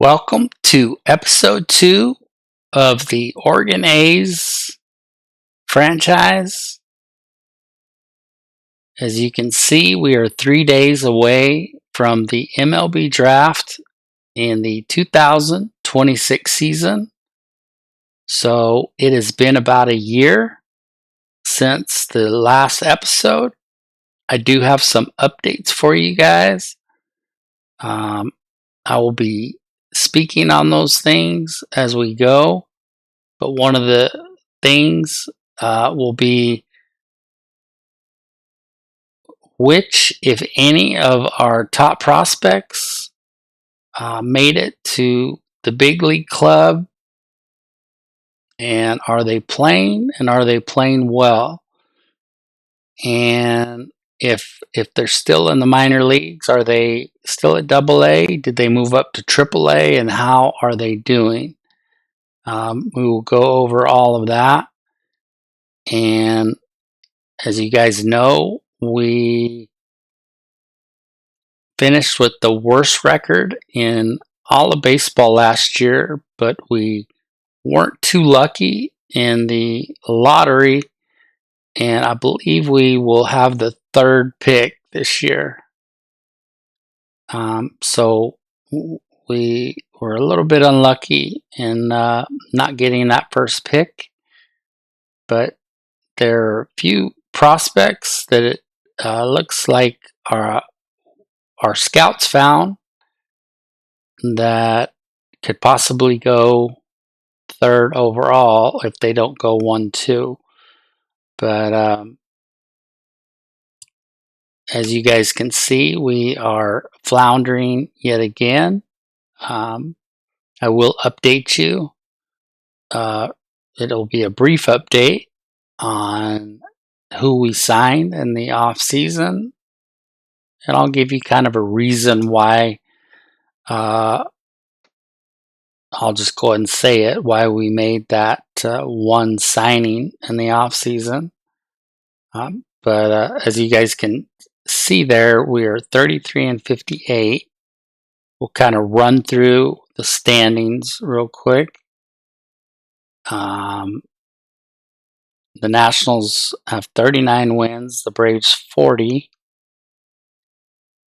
Welcome to episode 2 of the Oregon A's franchise. As you can see, we are 3 days away from the MLB draft in the 2026 season. So it has been about a year since the last episode. I do have some updates for you guys. I will be speaking on those things as we go. But one of the things will be which, if any, of our top prospects made it to the big league club, and are they playing well? And if they're still in the minor leagues, are they still at AA? Did they move up to AAA? And how are they doing? We will go over all of that. And as you guys know, we finished with the worst record in all of baseball last year, but we weren't too lucky in the lottery, and I believe we will have the third pick this year. So we were a little bit unlucky in not getting that first pick, but there are a few prospects that it looks like our scouts found that could possibly go third overall if they don't go 1-2. But as you guys can see, we are floundering yet again. I will update you. It'll be a brief update on who we signed in the off season, and I'll give you kind of a reason why. I'll just go ahead and say it, why we made that one signing in the off season. But as you guys can see there, we are 33-58. We'll kind of run through the standings real quick. The Nationals have 39 wins, the Braves 40,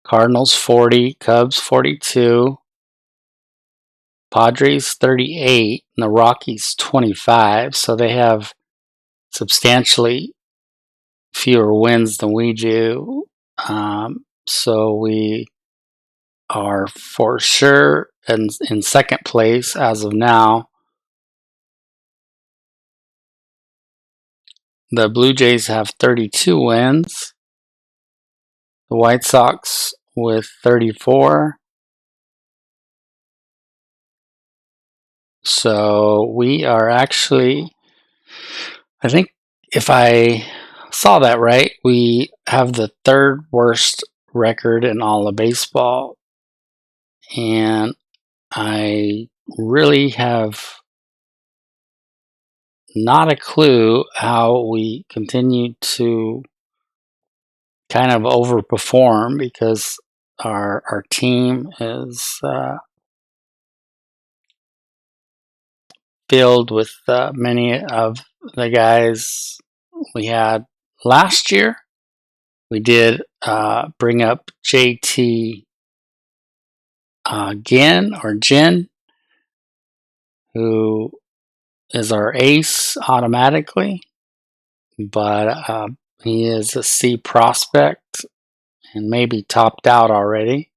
Cardinals 40, Cubs 42, Padres 38, and the Rockies 25. So they have substantially fewer wins than we do. So we are for sure in second place as of now. The Blue Jays have 32 wins. The White Sox with 34. So we are actually, I think if I saw that right, we have the third worst record in all of baseball. And I really have not a clue how we continue to kind of overperform, because our team is filled with many of the guys we had last year. We did bring up JT Ginn, who is our ace automatically, but he is a C prospect and maybe topped out already.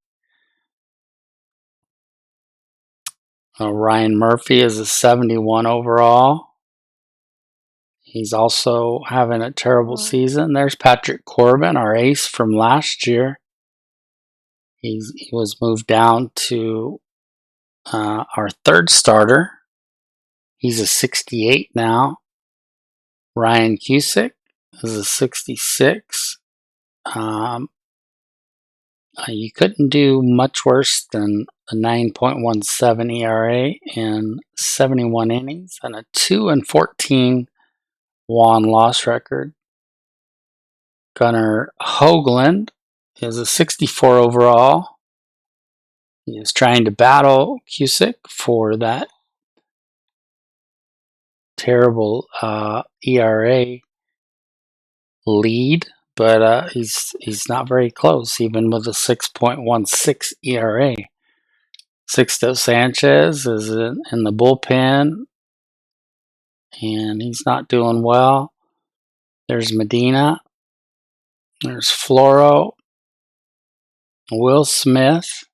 Ryan Murphy is a 71 overall. He's also having a terrible season. There's Patrick Corbin, our ace from last year. He was moved down to our third starter. He's a 68 now. Ryan Cusick is a 66. You couldn't do much worse than a 9.17 ERA in 71 innings and a 2-14 won-loss record. Gunnar Hoagland is a 64 overall. He is trying to battle Cusick for that terrible ERA lead, but he's not very close, even with a 6.16 ERA. Sixto Sanchez is in the bullpen, and he's not doing well. There's Medina. There's Floro. Will Smith.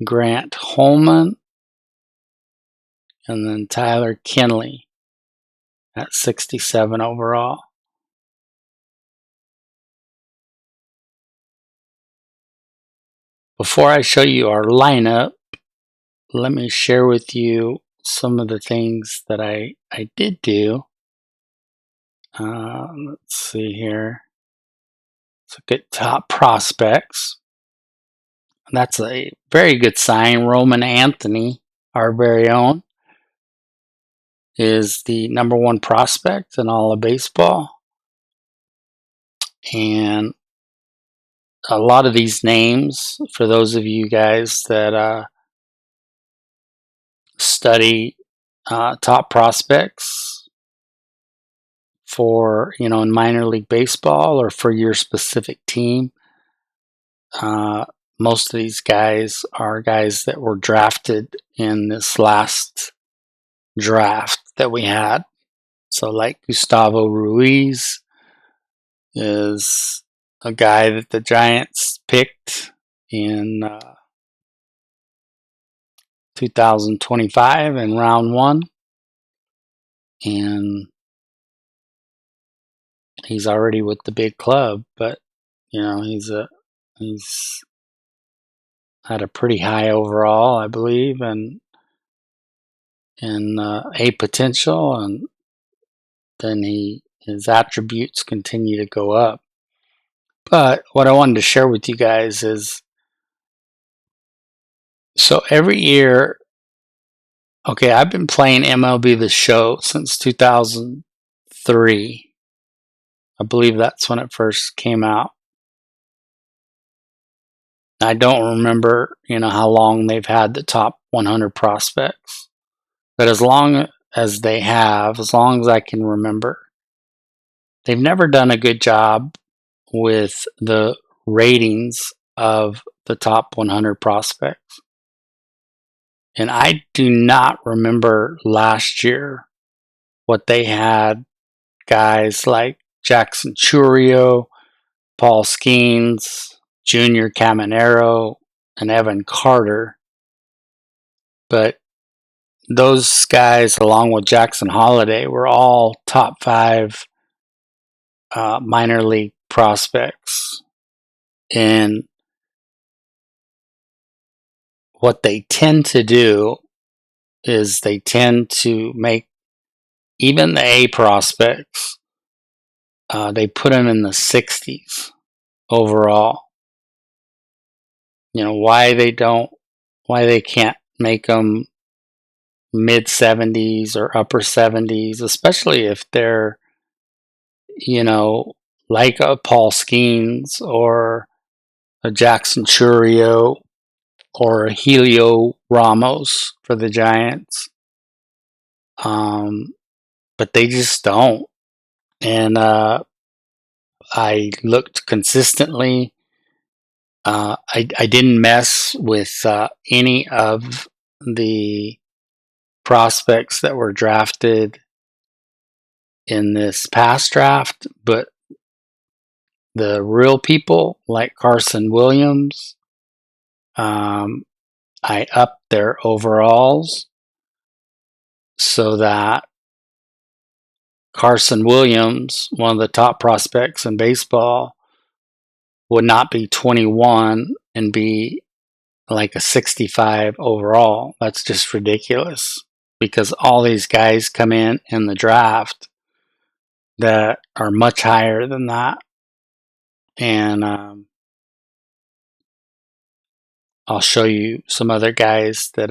Grant Holman. And then Tyler Kinley at 67 overall. Before I show you our lineup, let me share with you some of the things that I did do. Let's see here. Let's look at top prospects. That's a very good sign. Roman Anthony, our very own, is the number one prospect in all of baseball. And a lot of these names, for those of you guys that study top prospects for, in minor league baseball or for your specific team, most of these guys are guys that were drafted in this last draft that we had. So like Gustavo Ruiz is a guy that the Giants picked in 2025 in round 1. And he's already with the big club, but he's had a pretty high overall, I believe, and A potential, and then his attributes continue to go up. But what I wanted to share with you guys is, so every year, okay, I've been playing MLB The Show since 2003. I believe that's when it first came out. I don't remember, how long they've had the top 100 prospects. But as long as they have, as long as I can remember, they've never done a good job with the ratings of the top 100 prospects. And I do not remember last year what they had guys like Jackson Churio, Paul Skeens, Junior Caminero, and Evan Carter. But those guys, along with Jackson Holiday, were all top 5 minor league prospects. And what they tend to do is they tend to make even the A prospects, they put them in the 60s overall. Why they can't make them mid 70s or upper 70s, especially if they're, like a Paul Skeens or a Jackson Churio or a Helio Ramos for the Giants. But they just don't. And I looked consistently. I didn't mess with any of the prospects that were drafted in this past draft, but the real people like Carson Williams, I upped their overalls so that Carson Williams, one of the top prospects in baseball, would not be 21 and be like a 65 overall. That's just ridiculous, because all these guys come in the draft that are much higher than that. And I'll show you some other guys that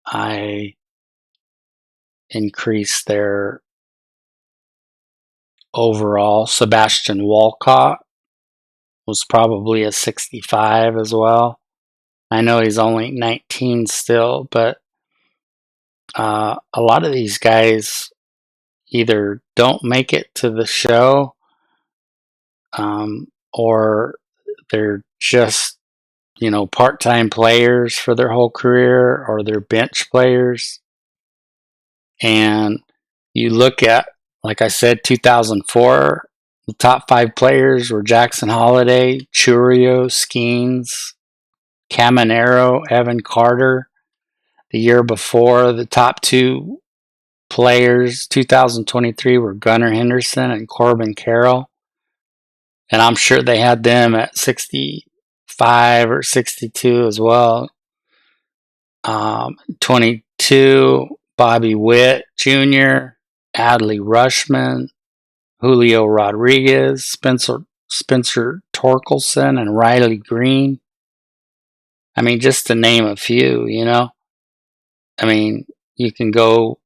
I increased their overall. Sebastian Walcott was probably a 65 as well. I know he's only 19 still, but a lot of these guys either don't make it to the show, or they're just, part-time players for their whole career, or they're bench players. And you look at, like I said, 2004, the top 5 players were Jackson Holliday, Churio, Skeens, Caminero, Evan Carter. The year before, the top 2 players, 2023, were Gunnar Henderson and Corbin Carroll. And I'm sure they had them at 65 or 62 as well. 22, Bobby Witt Jr., Adley Rushman, Julio Rodriguez, Spencer Torkelson, and Riley Green. I mean, just to name a few, I mean, you can go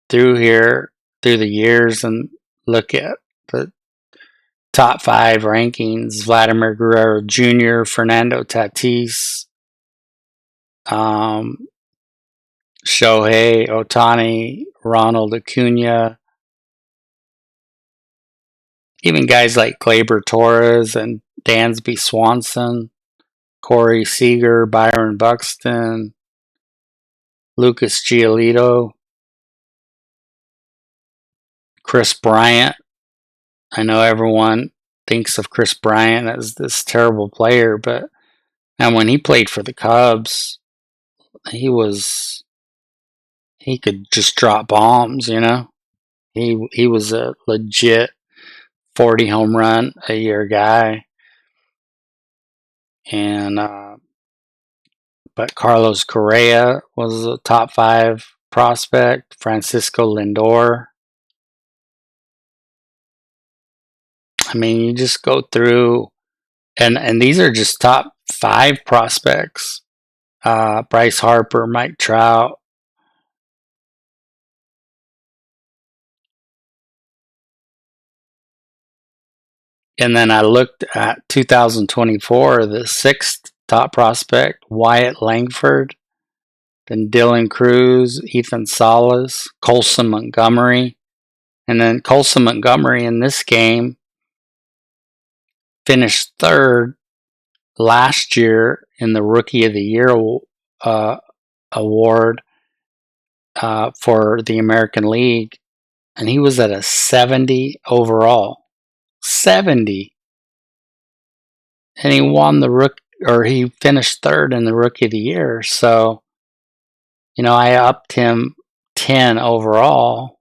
through the years and look at the top 5 rankings: Vladimir Guerrero Jr., Fernando Tatis, Shohei Ohtani, Ronald Acuna, even guys like Gleyber Torres and Dansby Swanson, Corey Seager, Byron Buxton, Lucas Giolito, Chris Bryant. I know everyone thinks of Chris Bryant as this terrible player, but and when he played for the Cubs, he could just drop bombs, He was a legit 40 home run a year guy. And but Carlos Correa was a top 5 prospect. Francisco Lindor. I mean, you just go through, and these are just top 5 prospects. Bryce Harper, Mike Trout. And then I looked at 2024, the 6th top prospect, Wyatt Langford. Then Dylan Cruz, Ethan Salas, Colson Montgomery. And then Colson Montgomery in this game finished 3rd last year in the Rookie of the Year award for the American League. And he was at a 70 overall. 70. And he won he finished 3rd in the Rookie of the Year. So, I upped him 10 overall.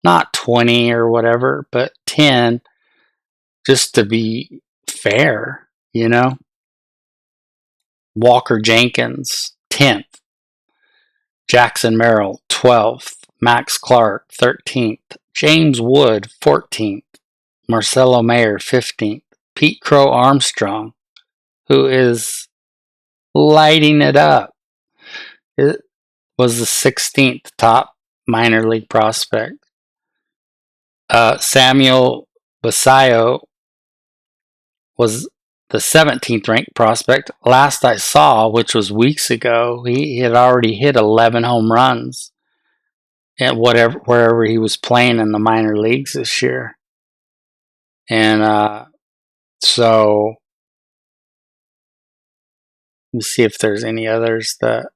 Not 20 or whatever, but 10 just to be fair, Walker Jenkins, 10th. Jackson Merrill, 12th. Max Clark, 13th. James Wood, 14th. Marcelo Mayer, 15th. Pete Crow Armstrong, who is lighting it up, it was the 16th top minor league prospect. Samuel Basayo was the 17th ranked prospect. Last I saw, which was weeks ago, he had already hit 11 home runs at wherever he was playing in the minor leagues this year. And so let me see if there's any others that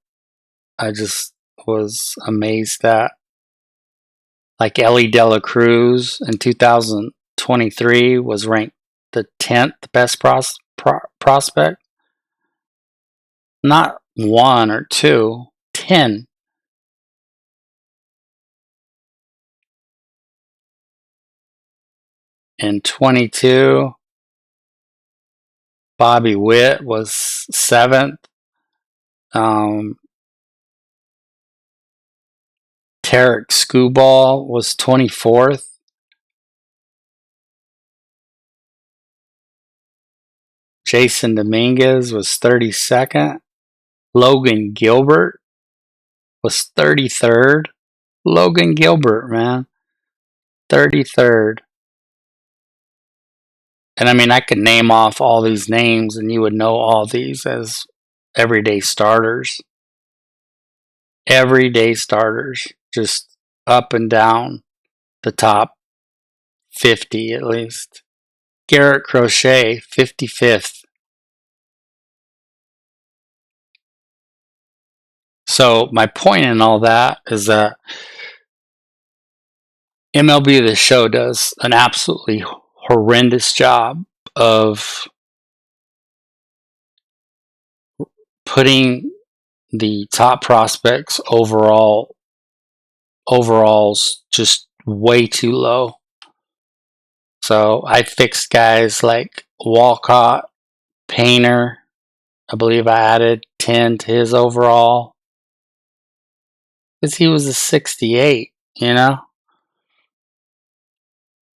I just was amazed at. Like Ellie De La Cruz in 2023 was ranked the 10th best prospect. Not 1 or 2, 10. In 22, Bobby Witt was 7th. Tarek Skubal was 24th. Jason Dominguez was 32nd. Logan Gilbert was 33rd. Logan Gilbert, man. 33rd. And I mean, I could name off all these names and you would know all these as everyday starters. Everyday starters, just up and down the top 50 at least. Garrett Crochet, 55th. So my point in all that is that MLB The Show does an absolutely horrendous job of putting the top prospects overalls just way too low. So I fixed guys like Walcott, Painter. I believe I added 10 to his overall because he was a 68, you know?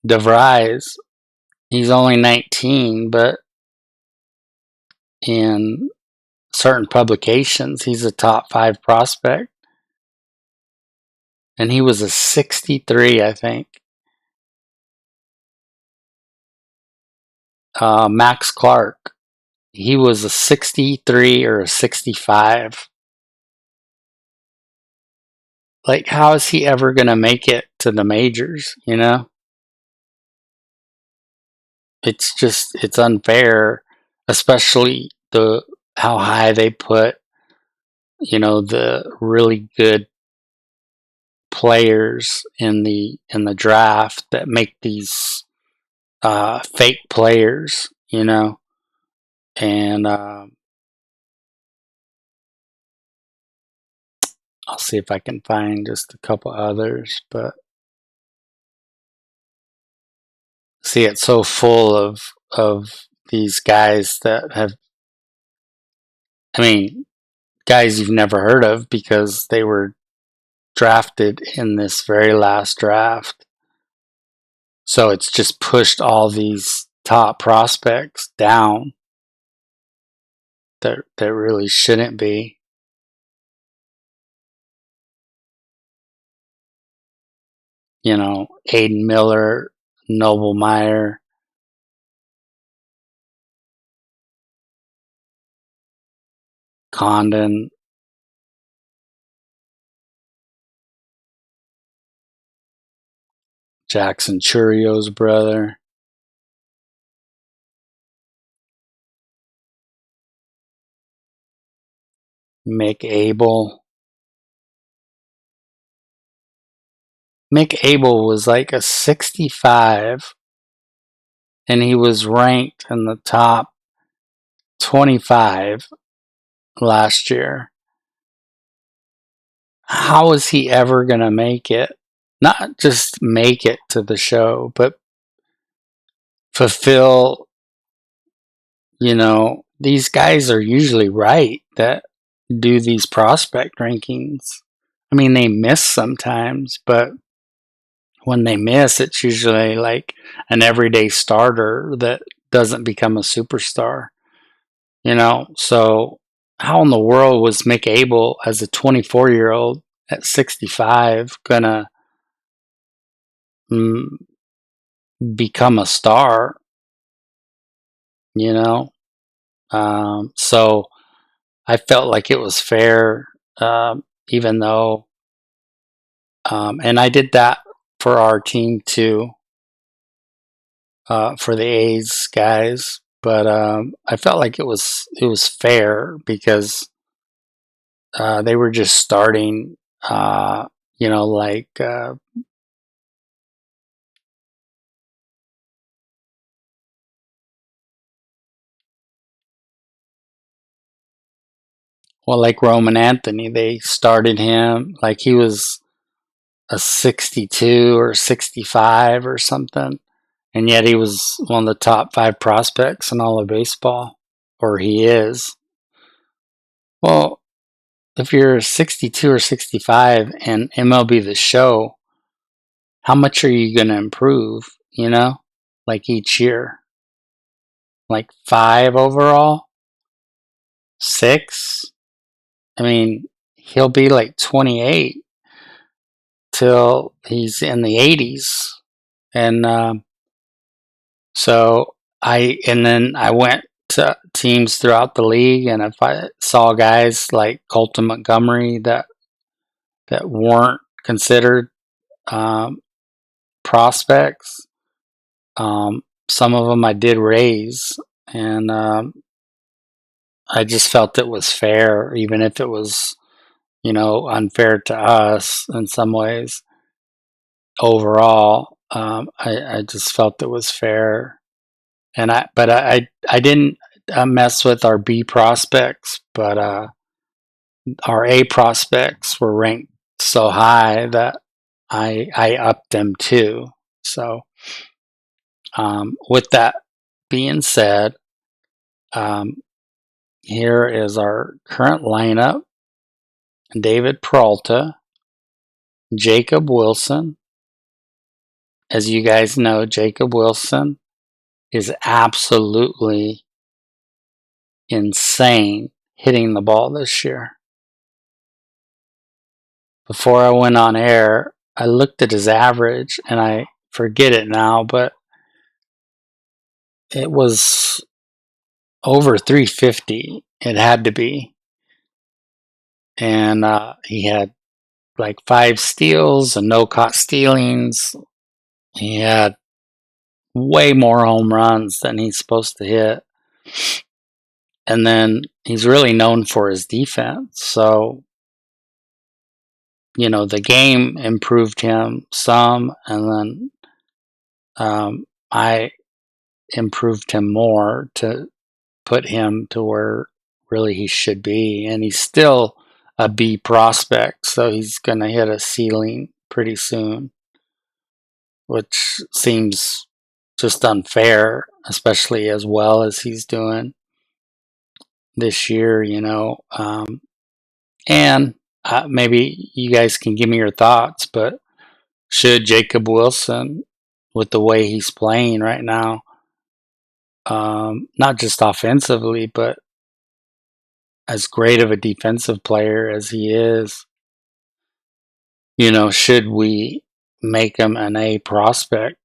DeVries, he's only 19, but in certain publications, he's a top 5 prospect. And he was a 63, I think. Max Clark, he was a 63 or a 65. Like, how is he ever going to make it to the majors, you know? It's unfair, especially how high they put, you know, the really good players in the draft that make these fake players, you know, and I'll see if I can find just a couple others, but see, it's so full of these guys that have, I mean, guys you've never heard of because they were drafted in this very last draft. So it's just pushed all these top prospects down that really shouldn't be. You know, Aiden Miller, Noble Meyer, Condon, Jackson Churio's brother, Mick Abel. Mick Abel was like a 65, and he was ranked in the top 25 last year. How is he ever going to make it? Not just make it to the show, but fulfill, you know, these guys are usually right that do these prospect rankings. I mean, they miss sometimes, but when they miss, it's usually like an everyday starter that doesn't become a superstar, you know? So, how in the world was Mick Abel, as a 24-year-old at 65, gonna become a star, you know? So, I felt like it was fair, even though, and I did that for our team too, for the A's guys. But I felt like it was fair because they were just starting, you know, like well, like Roman Anthony, they started him like he was a 62 or 65 or something, and yet he was one of the top 5 prospects in all of baseball, or he is. Well, if you're 62 or 65 and MLB The Show, how much are you going to improve, you know, like each year? Like 5 overall? 6? I mean, he'll be like 28 till he's in the 80s. And so then I went to teams throughout the league, and if I saw guys like Colton Montgomery that weren't considered prospects, some of them I did raise, and I just felt it was fair, even if it was, unfair to us in some ways. Overall, I just felt it was fair, and I didn't mess with our B prospects, but our A prospects were ranked so high that I upped them too. So, with that being said, here is our current lineup: David Peralta, Jacob Wilson. As you guys know, Jacob Wilson is absolutely insane hitting the ball this year. Before I went on air, I looked at his average, and I forget it now, but it was over 350. It had to be. And he had like 5 steals and no caught stealings. He had way more home runs than he's supposed to hit. And then he's really known for his defense. So, the game improved him some, and then I improved him more to put him to where really he should be. And he's still a B prospect, so he's going to hit a ceiling pretty soon, which seems just unfair, especially as well as he's doing this year, and maybe you guys can give me your thoughts, but should Jacob Wilson, with the way he's playing right now, not just offensively, but as great of a defensive player as he is, should we make him an A prospect?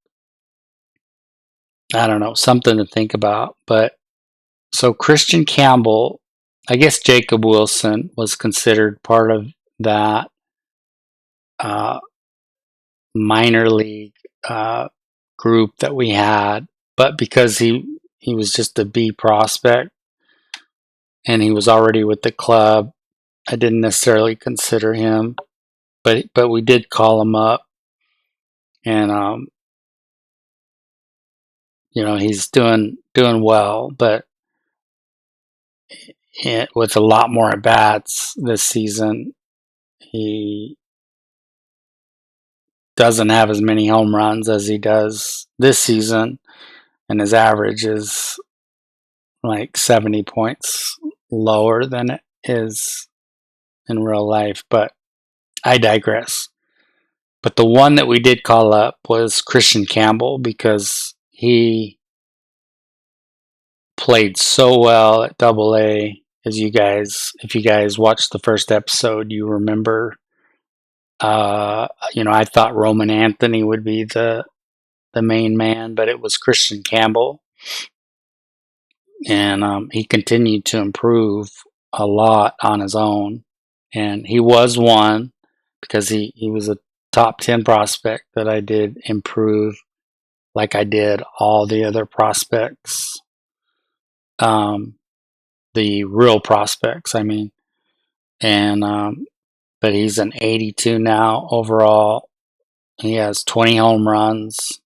I don't know, something to think about. But so Christian Campbell, I guess Jacob Wilson was considered part of that minor league group that we had, but because he was just a B prospect and he was already with the club, I didn't necessarily consider him, but we did call him up, and he's doing well, but with a lot more at bats this season, he doesn't have as many home runs as he does this season, and his average is like 70 points lower than it is in real life. But I digress. But the one that we did call up was Christian Campbell, because he played so well at AA. If you guys watched the first episode, you remember, I thought Roman Anthony would be the main man, but it was Christian Campbell. And he continued to improve a lot on his own. And he was one, because he was a top 10 prospect that I did improve like I did all the other prospects. The real prospects, I mean. And but he's an 82 now overall. He has 20 home runs,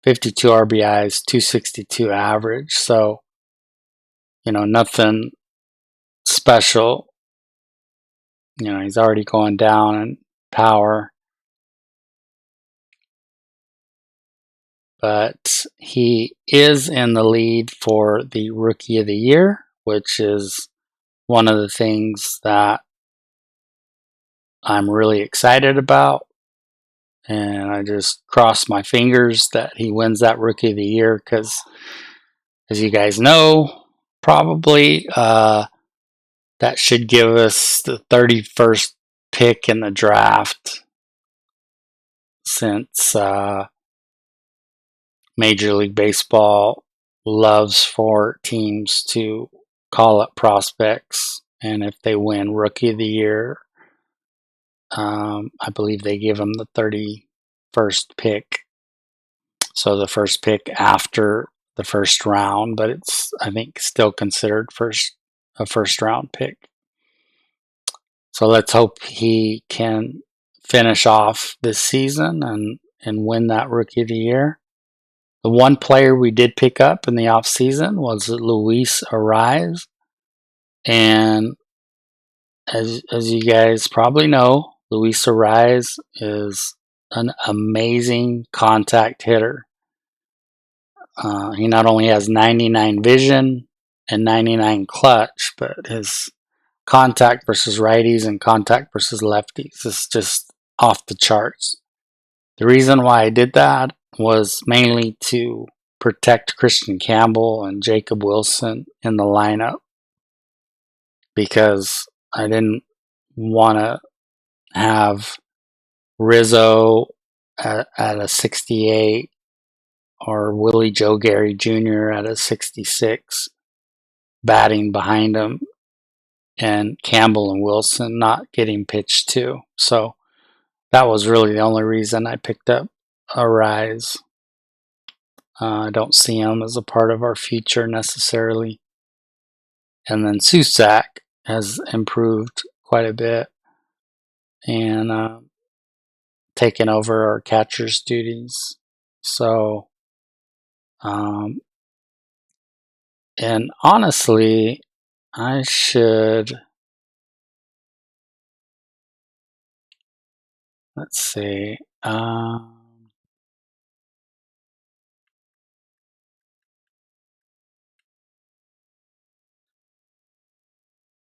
52 RBIs, 262 average. So, nothing special. He's already going down in power. But he is in the lead for the Rookie of the Year, which is one of the things that I'm really excited about. And I just cross my fingers that he wins that Rookie of the Year, because, as you guys know, probably, that should give us the 31st pick in the draft, since Major League Baseball loves for teams to call up prospects, and if they win Rookie of the Year, I believe they give them the 31st pick. So the first pick after the first round, but it's, I think, still considered a first round pick. So let's hope he can finish off this season and win that Rookie of the Year. The one player we did pick up in the offseason was Luis Ariz. And as you guys probably know, Luis Ariz is an amazing contact hitter. He not only has 99 vision and 99 clutch, but his contact versus righties and contact versus lefties is just off the charts. The reason why I did that was mainly to protect Christian Campbell and Jacob Wilson in the lineup, because I didn't want to have Rizzo at a 68 or Willie Joe Gary Jr. at a 66 batting behind him, and Campbell and Wilson not getting pitched to. So that was really the only reason I picked up Ariz. I don't see him as a part of our future necessarily. And then Susak has improved quite a bit and taken over our catcher's duties. So, and honestly, I should, let's see.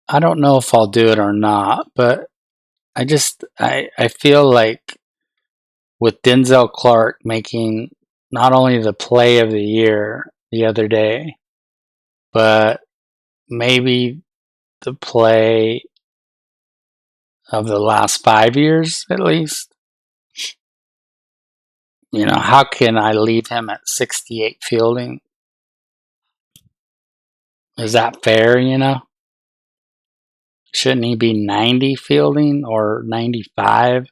I don't know if I'll do it or not, but I feel like with Denzel Clark making not only the play of the year the other day, but maybe the play of the last 5 years at least. You know, how can I leave him at 68 fielding? Is that fair, you know? Shouldn't he be 90 fielding or 95?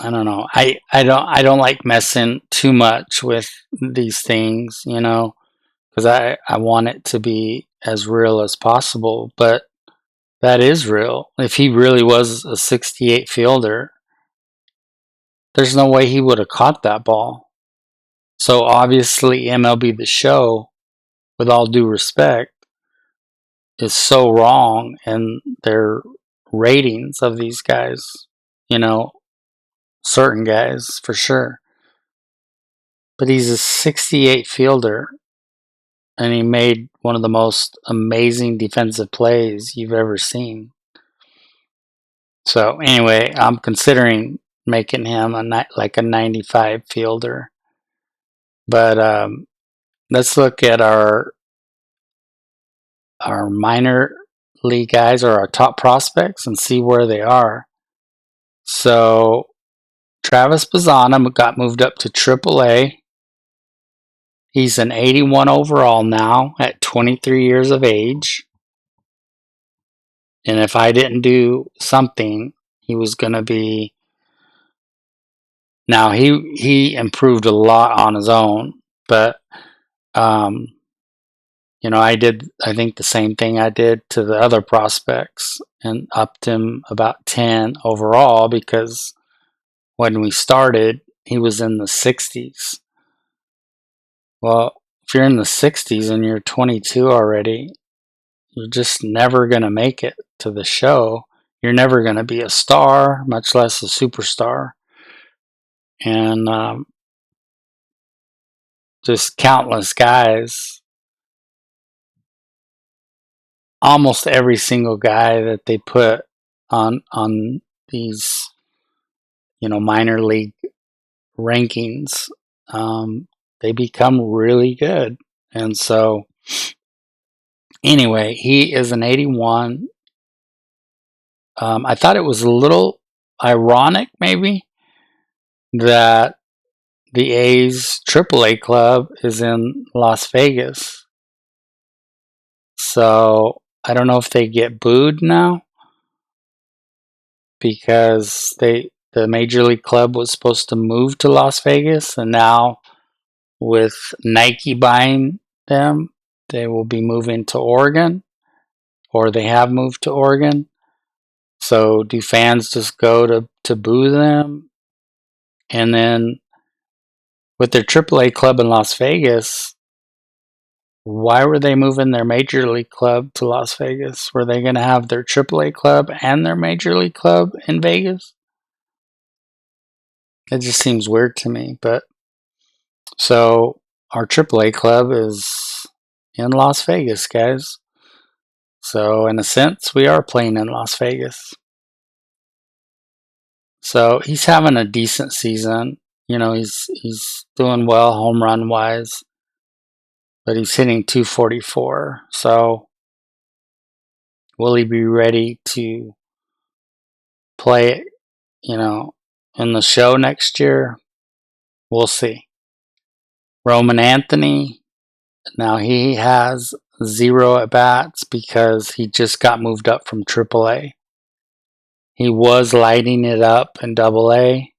I don't know. I don't like messing too much with these things, you know, because I want it to be as real as possible, but that is real. If he really was a 68 fielder, there's no way he would have caught that ball. So obviously MLB The Show, with all due respect, is so wrong in their ratings of these guys, you know, certain guys for sure. But he's a 68 fielder, and he made one of the most amazing defensive plays you've ever seen. So anyway, I'm considering making him like a 95 fielder. But let's look at our minor league guys, or our top prospects, and see where they are. So Travis Bazzana got moved up to AAA. He's an 81 overall now at 23 years of age. And if I didn't do something, he was going to be... Now, he improved a lot on his own, but, you know, I think the same thing I did to the other prospects and upped him about 10 overall, because when we started, he was in the 60s. Well, if you're in the 60s and you're 22 already, you're just never going to make it to the show. You're never going to be a star, much less a superstar. And just countless guys, almost every single guy that they put on these, you know, minor league rankings, they become really good. And so anyway, he is an 81. I thought it was a little ironic maybe that the A's AAA club is in Las Vegas. So I don't know if they get booed now because the Major League Club was supposed to move to Las Vegas, and now with Nike buying them, they will be moving to Oregon, or they have moved to Oregon. So do fans just go to boo them? And then with their AAA club in Las Vegas, why were they moving their Major League club to Las Vegas? Were they going to have their AAA club and their Major League club in Vegas? It just seems weird to me. But so our AAA club is in Las Vegas, guys. So in a sense, we are playing in Las Vegas. So he's having a decent season. You know, he's doing well home run wise, but he's hitting 244. So will he be ready to play, you know, in the show next year? We'll see. Roman Anthony, now he has 0 at bats because he just got moved up from AAA. He was lighting it up in AA,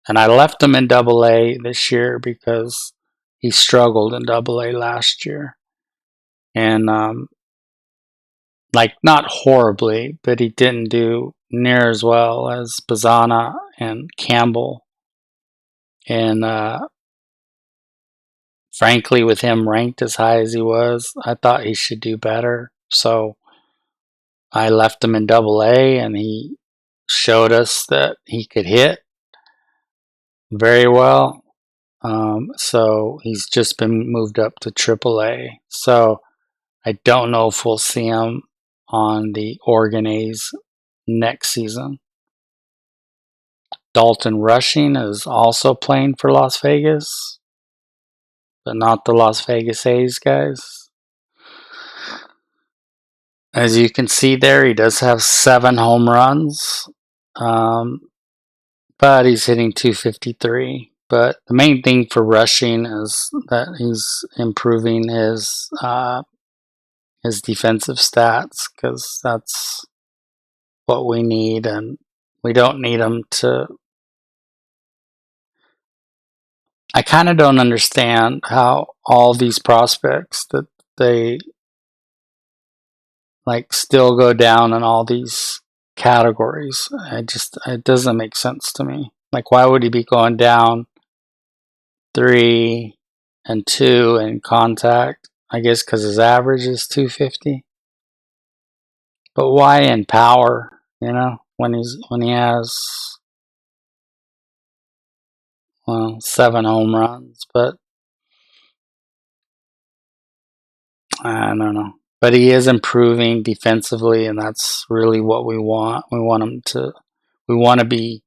and I left him in AA this year because he struggled in AA last year. And like, not horribly, but he didn't do near as well as Bazana and Campbell. And frankly, with him ranked as high as he was, I thought he should do better. So I left him in AA, and he showed us that he could hit very well. So he's just been moved up to AAA. So I don't know if we'll see him on the Oregon A's next season. Dalton Rushing is also playing for Las Vegas, but not the Las Vegas A's, guys. As you can see there, he does have 7 home runs, but he's hitting 253. But the main thing for Rushing is that he's improving his defensive stats, because that's what we need, and we don't need him to. I kind of don't understand how all these prospects that they like still go down in all these categories. It doesn't make sense to me. Like, why would he be going down 3 and 2 in contact? I guess because his average is 250. But why in power? You know, when he has 7 home runs, but I don't know. But he is improving defensively, and that's really what we want. We want to be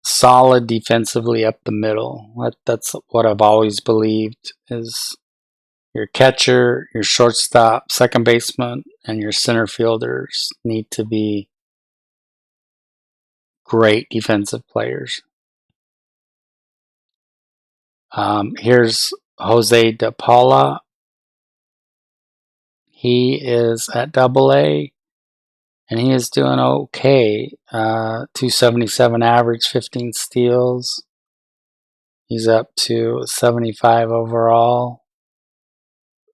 solid defensively up the middle. That's what I've always believed, is your catcher, your shortstop, second baseman, and your center fielders need to be great defensive players. Here's Jose De Paula. He is at AA, and he is doing okay. 277 average, 15 steals. He's up to 75 overall.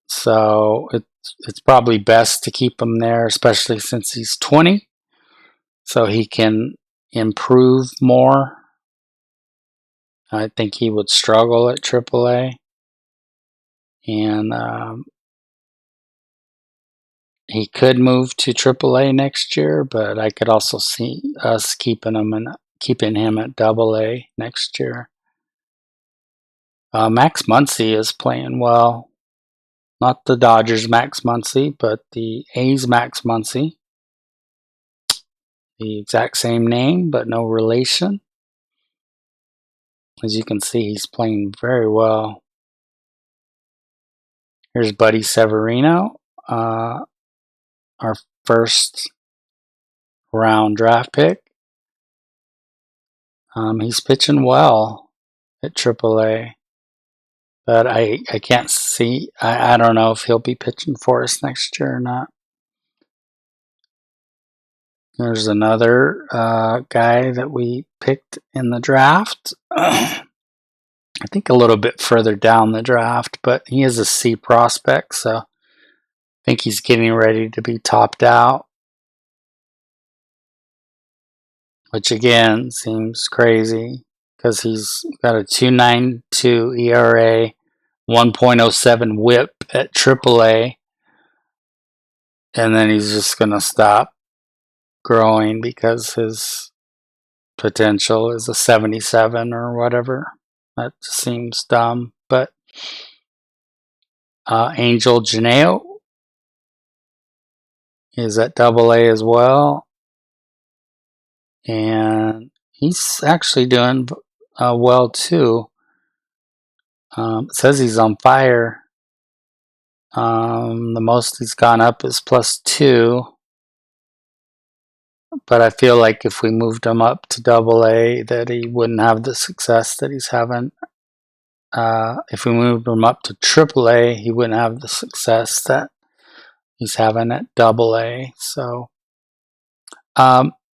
So it's probably best to keep him there, especially since he's 20, so he can improve more. I think he would struggle at AAA, and he could move to AAA next year, but I could also see us keeping him at AA next year. Max Muncy is playing well. Not the Dodgers Max Muncy, but the A's Max Muncy. The exact same name, but no relation. As you can see, he's playing very well. Here's Buddy Severino, our first round draft pick. He's pitching well. at AAA. But I can't see. I don't know if he'll be pitching for us next year or not. There's another guy that we picked in the draft. I think a little bit further down the draft, but he is a C prospect, so I think he's getting ready to be topped out. Which again seems crazy because he's got a 2.92 ERA, 1.07 WHIP at AAA, and then he's just going to stop growing because his potential is a 77 or whatever. That just seems dumb. But Angel Janeo is at AA as well, and he's actually doing well too. It says he's on fire. The most he's gone up is +2, but I feel like if we moved him up to AA, that he wouldn't have the success that he's having. If we moved him up to AAA, he wouldn't have the success that he's having at AA. So,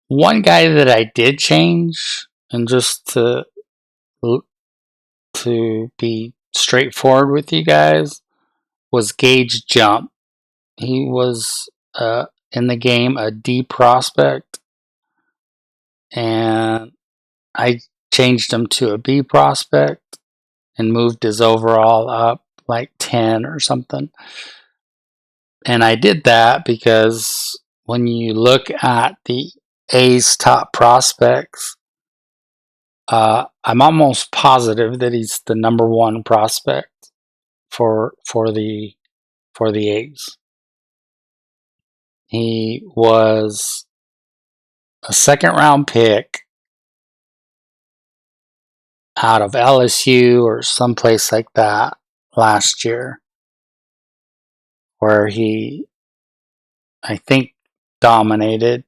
one guy that I did change, and just to be straightforward with you guys, was Gage Jump. He was in the game a D prospect, and I changed him to a B prospect and moved his overall up like 10 or something. And I did that because when you look at the A's top prospects, I'm almost positive that he's the number one prospect for the A's. He was a second round pick out of LSU or someplace like that last year, where he, I think, dominated.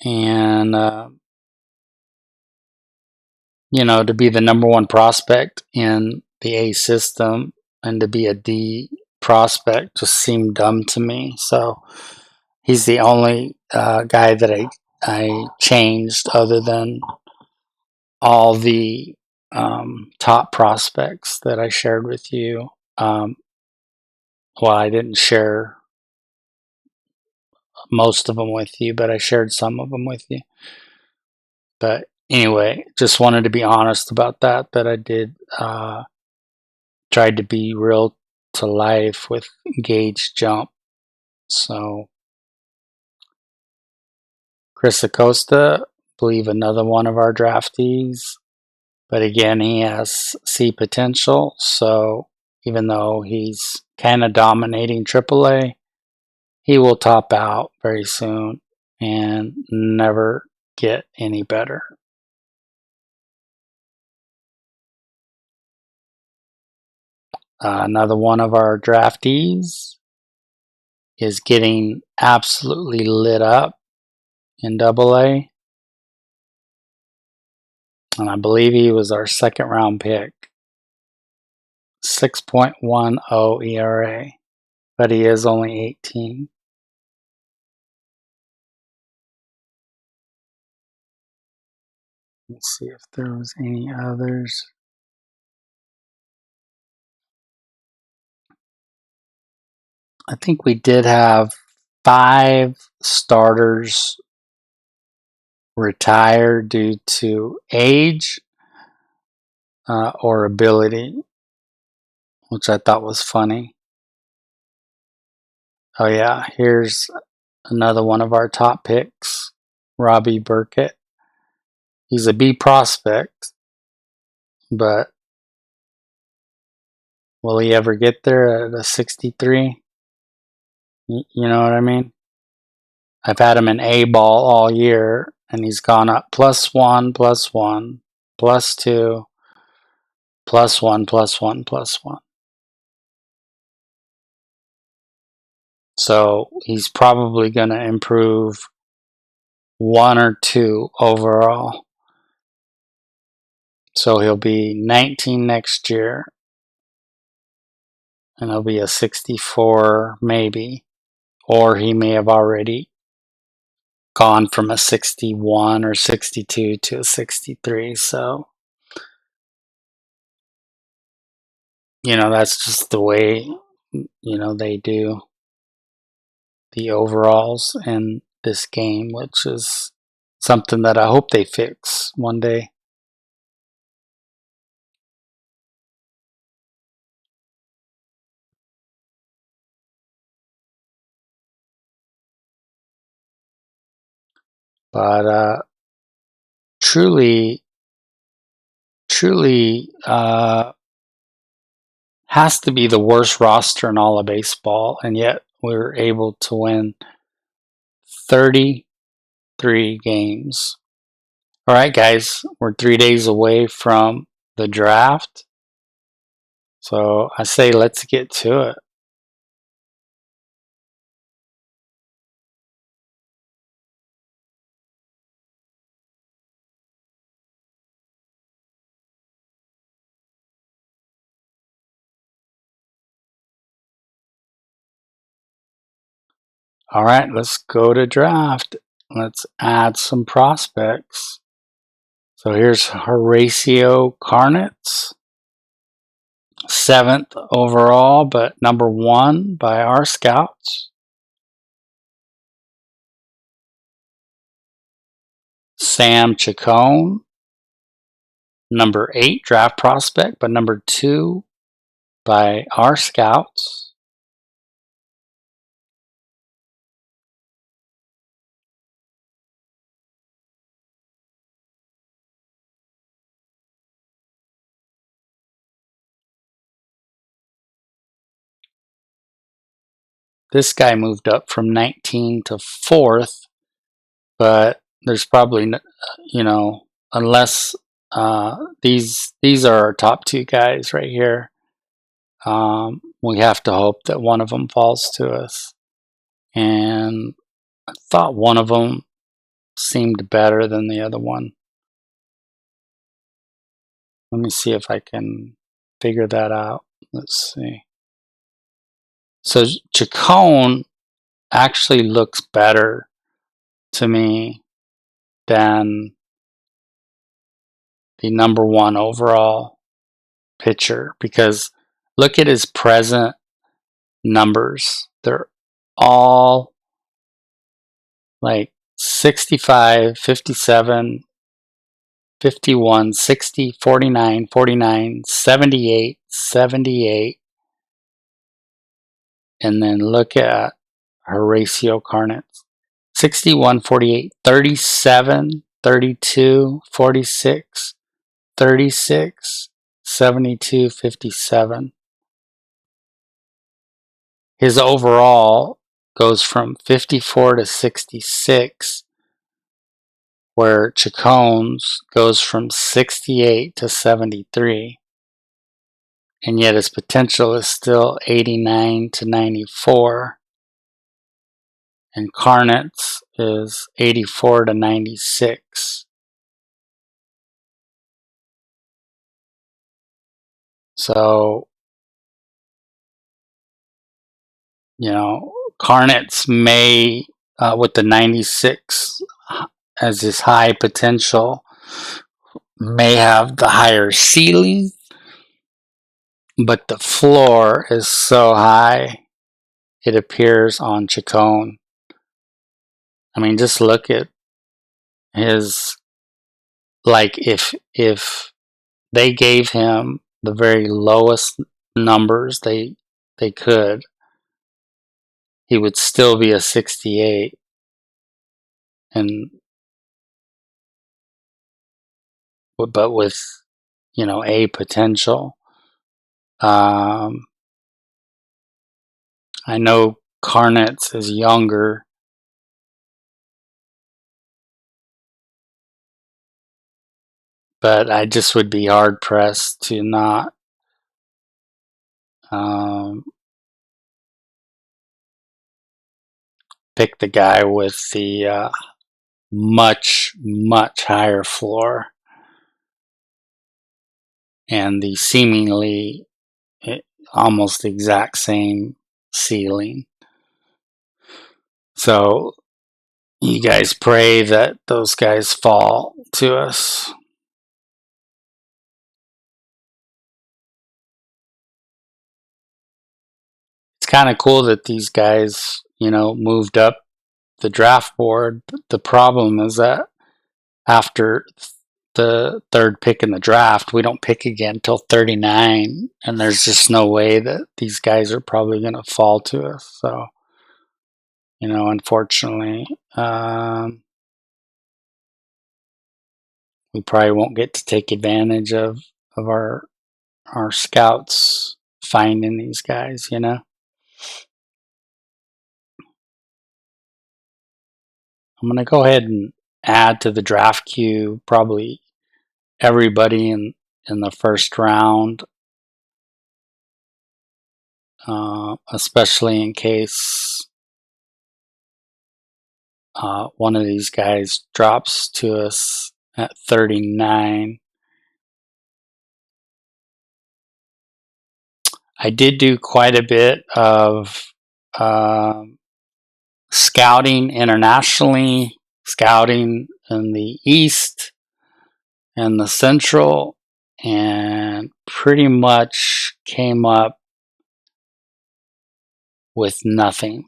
And, to be the number one prospect in the A system and to be a D prospect just seemed dumb to me. So he's the only guy that I changed, other than all the top prospects that I shared with you. Well, I didn't share most of them with you, but I shared some of them with you. But anyway, just wanted to be honest about that I did tried to be real to life with Gage Jump. So Chris Acosta, I believe another one of our draftees, but again, he has C potential. So even though he's kind of dominating AAA, he will top out very soon and never get any better. Another one of our draftees is getting absolutely lit up in AA. And I believe he was our second round pick. 6.10 ERA, but he is only 18. Let's see if there was any others. I think we did have 5 starters retire due to age or ability, which I thought was funny. Oh yeah, here's another one of our top picks, Robbie Burkett. He's a B prospect, but will he ever get there at a 63? You know what I mean? I've had him in A ball all year, and he's gone up +1, +1, +2, +1, +1, +1. So he's probably going to improve 1 or 2 overall. So he'll be 19 next year, and he'll be a 64 maybe, or he may have already gone from a 61 or 62 to a 63. So, that's just the way, they do the overalls in this game, which is something that I hope they fix one day. But truly, truly has to be the worst roster in all of baseball, and yet we were able to win 33 games. All right, guys, we're 3 days away from the draft. So I say let's get to it. All right, let's go to draft. Let's add some prospects. So here's Horacio Carnets, 7th overall, but number 1 by our scouts. Sam Chacon, number 8 draft prospect, but number 2 by our scouts. This guy moved up from 19 to 4th, but there's probably, unless these are our top 2 guys right here. We have to hope that one of them falls to us. And I thought one of them seemed better than the other one. Let me see if I can figure that out. Let's see. So Chacon actually looks better to me than the number 1 overall pitcher, because look at his present numbers. They're all like 65, 57, 51, 60, 49, 49, 78, 78. And then look at Horacio Carnets. 61, 48, 37, 32, 46, 36, 72, 57. His overall goes from 54 to 66, where Chacon's goes from 68 to 73. And yet his potential is still 89 to 94. And Carnets is 84 to 96. So, Carnets may, with the 96 as his high potential, may have the higher ceiling, but the floor is so high, it appears on Chacon. I mean, just look at his, like, if they gave him the very lowest numbers they could, he would still be a 68. And but with a potential. I know Carnets is younger, but I just would be hard pressed to not pick the guy with the much higher floor. and the seemingly almost exact same ceiling. So you guys pray that those guys fall to us. It's kind of cool that these guys, moved up the draft board. But the problem is that after the third pick in the draft, we don't pick again until 39, and there's just no way that these guys are probably going to fall to us. So, unfortunately, we probably won't get to take advantage of our scouts finding these guys. I'm going to go ahead and add to the draft queue probably everybody in the first round, especially in case one of these guys drops to us at 39. I did do quite a bit of scouting internationally, scouting in the East and the Central, and pretty much came up with nothing.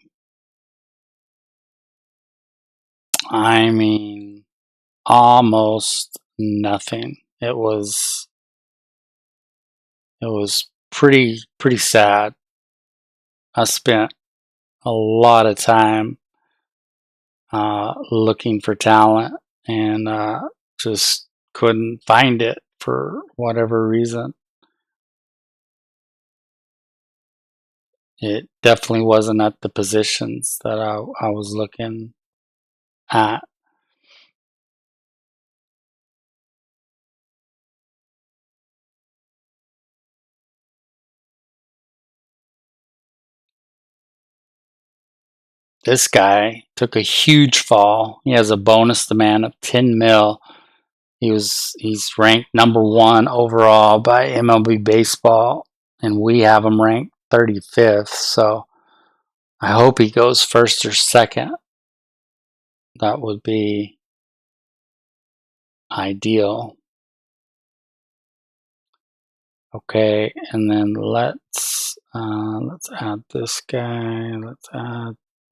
I mean, almost nothing. It was pretty sad. I spent a lot of time looking for talent and just couldn't find it for whatever reason. It definitely wasn't at the positions that I was looking at. This guy took a huge fall. He has a bonus demand of 10 mil. He's ranked number 1 overall by MLB Baseball, and we have him ranked 35th. So I hope he goes first or second. That would be ideal. Okay, and then let's add this guy.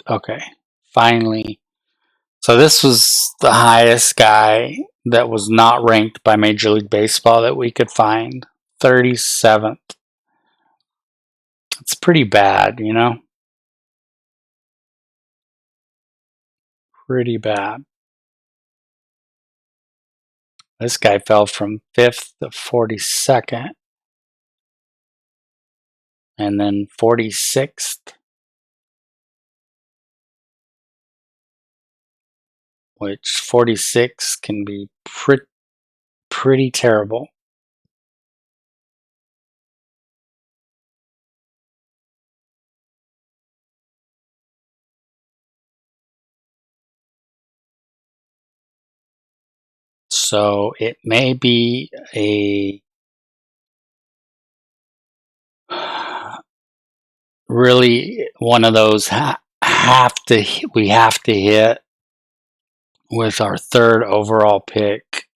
Okay, finally. So this was the highest guy that was not ranked by Major League Baseball that we could find. 37th. It's pretty bad, Pretty bad. This guy fell from 5th to 42nd. And then 46th. Which 46 can be pretty terrible. So it may be a really one of those we have to hit with our 3rd overall pick,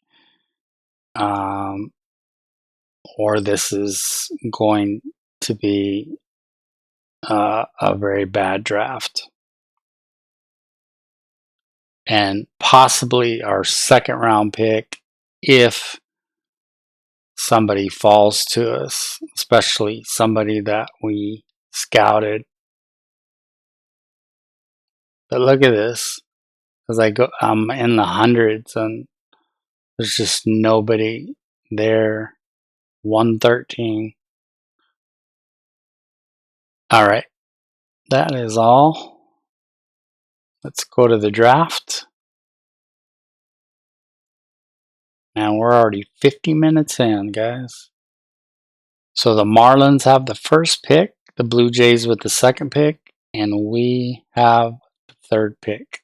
or this is going to be a very bad draft, and possibly our 2nd round pick if somebody falls to us, especially somebody that we scouted. But look at this, as I'm in the hundreds and there's just nobody there. 113. All right, that is all. Let's go to the draft. And we're already 50 minutes in, guys. So the Marlins have the 1st pick, the Blue Jays with the 2nd pick, and we have the 3rd pick.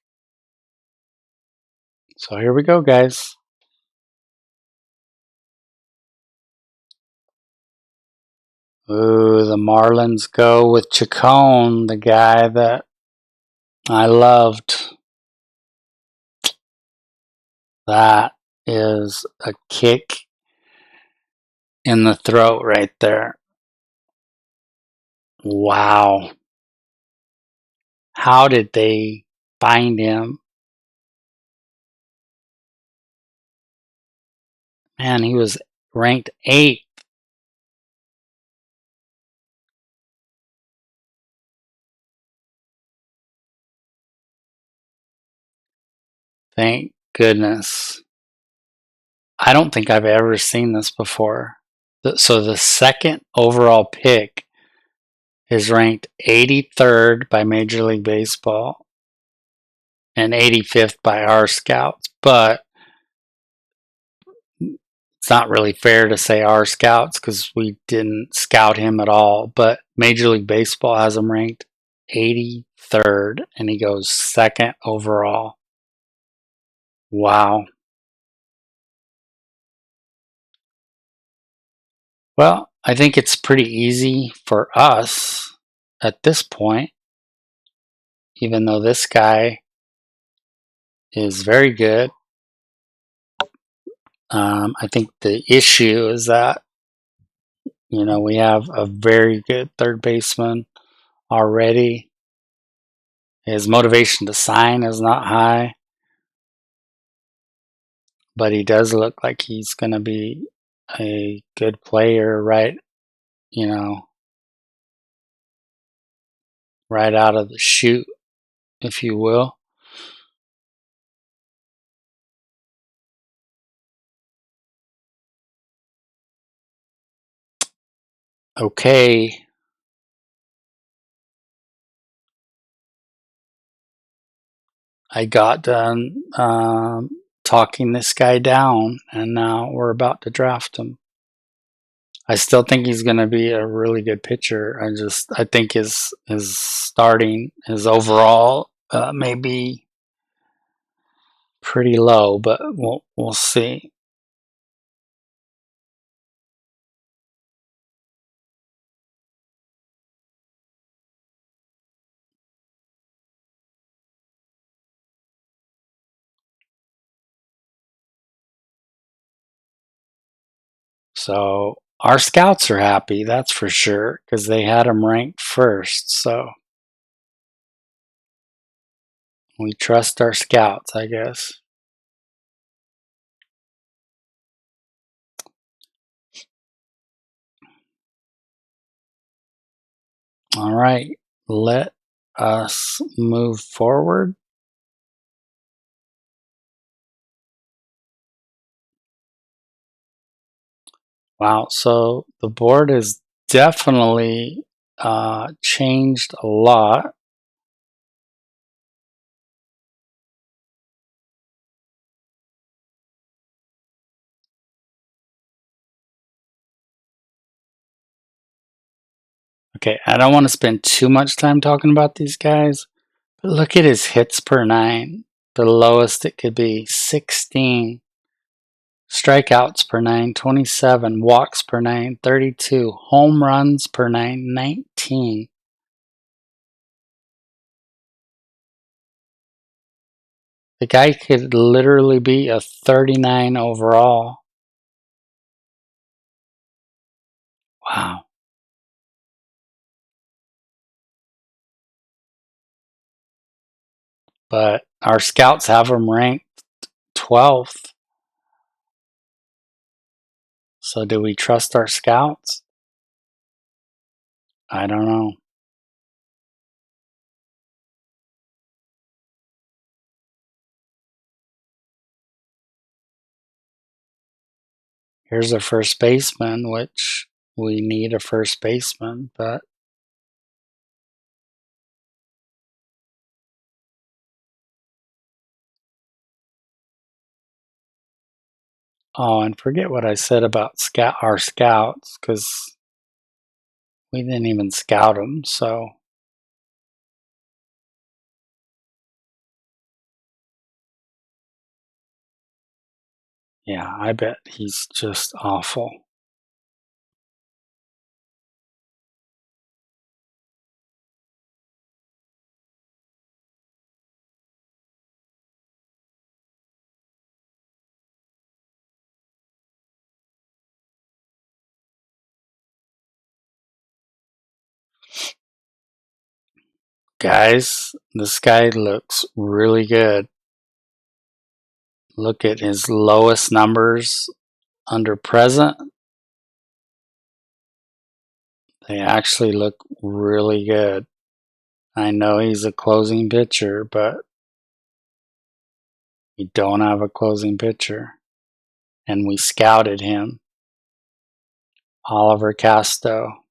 So here we go, guys. Ooh, the Marlins go with Chacon, the guy that I loved. That is a kick in the throat right there. Wow. How did they find him? Man, he was ranked 8th. Thank goodness. I don't think I've ever seen this before. So the second overall pick is ranked 83rd by Major League Baseball and 85th by our scouts. But it's not really fair to say our scouts because we didn't scout him at all. But Major League Baseball has him ranked 83rd and he goes second overall. Wow. Well, I think it's pretty easy for us at this point, even though this guy is very good. I think the issue is that, we have a very good third baseman already. His motivation to sign is not high, but he does look like he's going to be a good player, right? Right out of the chute, if you will. Okay. I got done talking this guy down, and now we're about to draft him. I still think he's going to be a really good pitcher. I think his starting, his overall may be pretty low, but we'll see. So our scouts are happy, that's for sure, because they had him ranked first. So we trust our scouts, I guess. All right, let us move forward. Wow, so the board has definitely changed a lot. Okay, I don't want to spend too much time talking about these guys, but look at his hits per nine. The lowest it could be, 16. Strikeouts per nine, 27. Walks per nine, 32. Home runs per nine, 19. The guy could literally be a 39 overall. Wow. But our scouts have him ranked 12th. So do we trust our scouts? I don't know. Here's a first baseman, which we need a first baseman, but oh, and forget what I said about our scouts, because we didn't even scout them. So yeah, I bet he's just awful. Guys, this guy looks really good. Look at his lowest numbers under present. They actually look really good. I know he's a closing pitcher, but we don't have a closing pitcher. And we scouted him. Oliver Casto.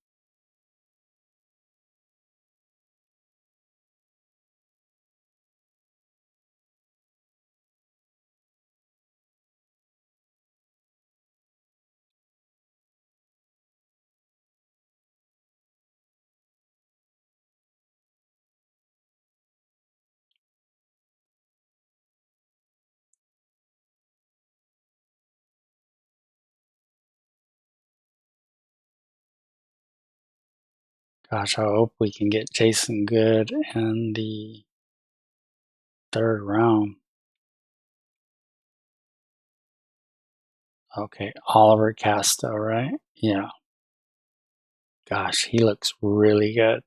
Gosh, I hope we can get Jason Good in the third round. Okay, Oliver Casto, right? Yeah. Gosh, he looks really good.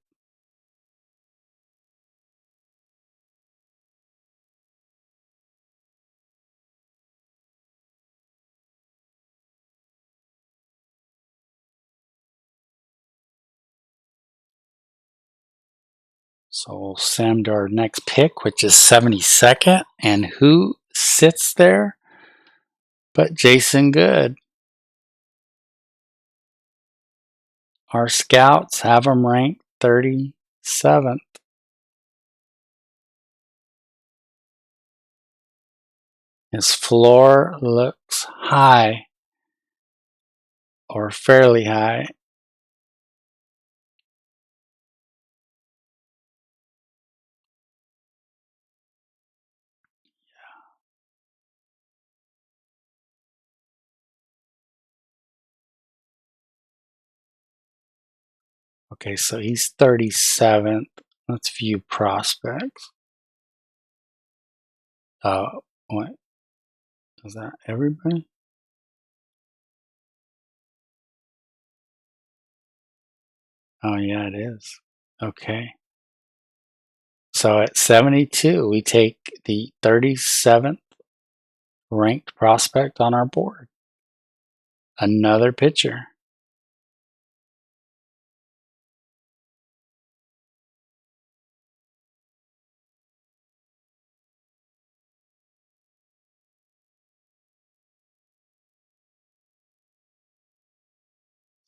So we'll send our next pick, which is 72nd. And who sits there but Jason Good? Our scouts have him ranked 37th. His floor looks high or fairly high. Okay, so he's 37th. Let's view prospects. What? Is that everybody? Oh, yeah, it is. Okay. So at 72, we take the 37th ranked prospect on our board. Another pitcher.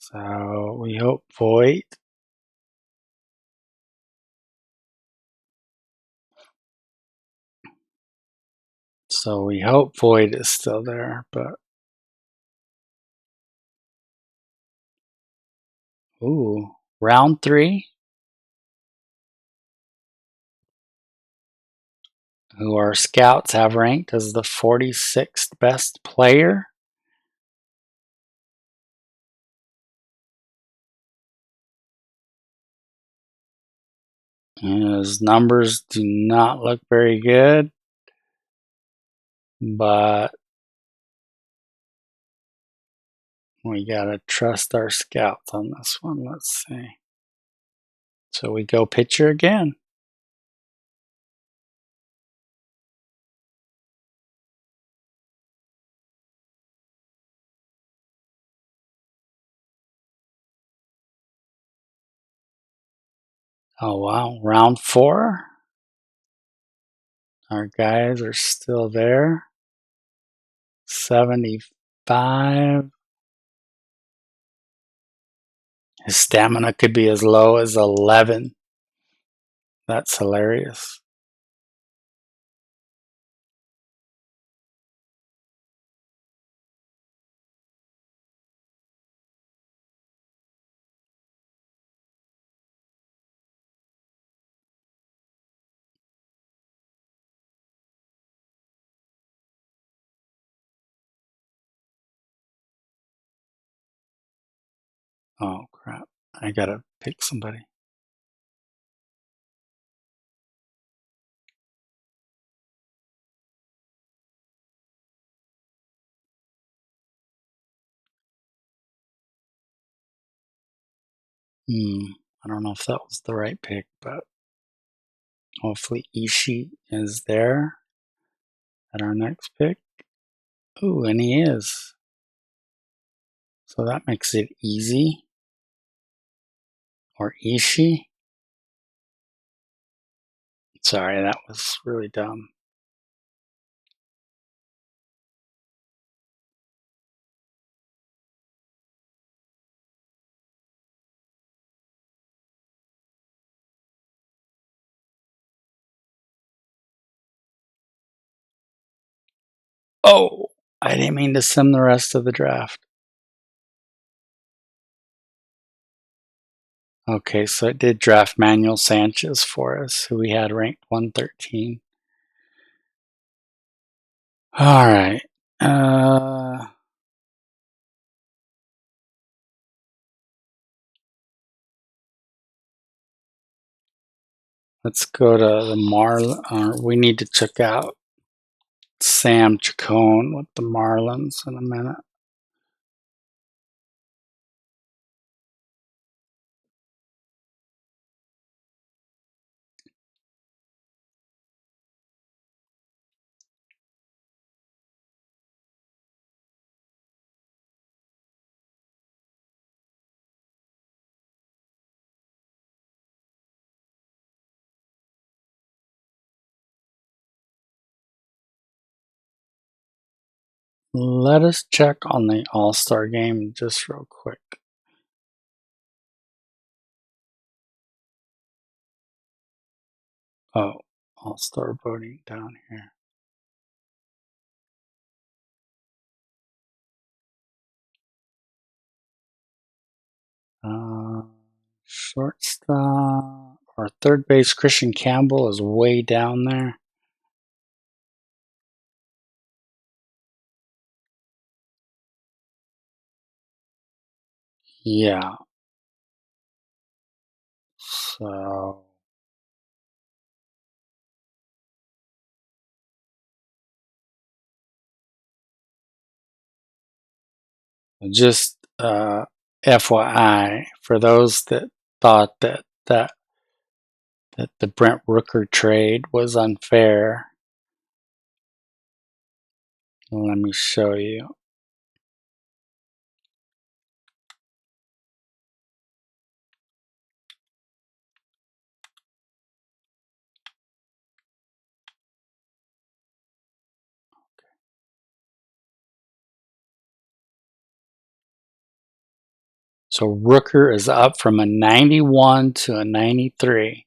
So we hope Voigt. So we hope Voigt is still there, but ooh, round 3. Who our scouts have ranked as the 46th best player. His numbers do not look very good, but we gotta trust our scouts on this one. Let's see. So we go pitcher again. Oh wow, round 4. Our guys are still there. 75. His stamina could be as low as 11. That's hilarious. Oh crap. I gotta pick somebody. I don't know if that was the right pick, but Hopefully Ishii is there at our next pick. Ooh, and he is. So that makes it easy. Or Ishii. Sorry, that was really dumb. Oh, I didn't mean to sim the rest of the draft. Okay, so it did draft Manuel Sanchez for us, who we had ranked 113. All right. Let's go to the Marlins. We need to check out Sam Chacon with the Marlins in a minute. Let us check on the All-Star game just real quick. Oh, All-Star voting down here. Shortstop or third base, Christian Campbell is way down there. Yeah. So just FYI, for those that thought that the Brent Rooker trade was unfair, let me show you. So Rooker is up from a 91 to a 93.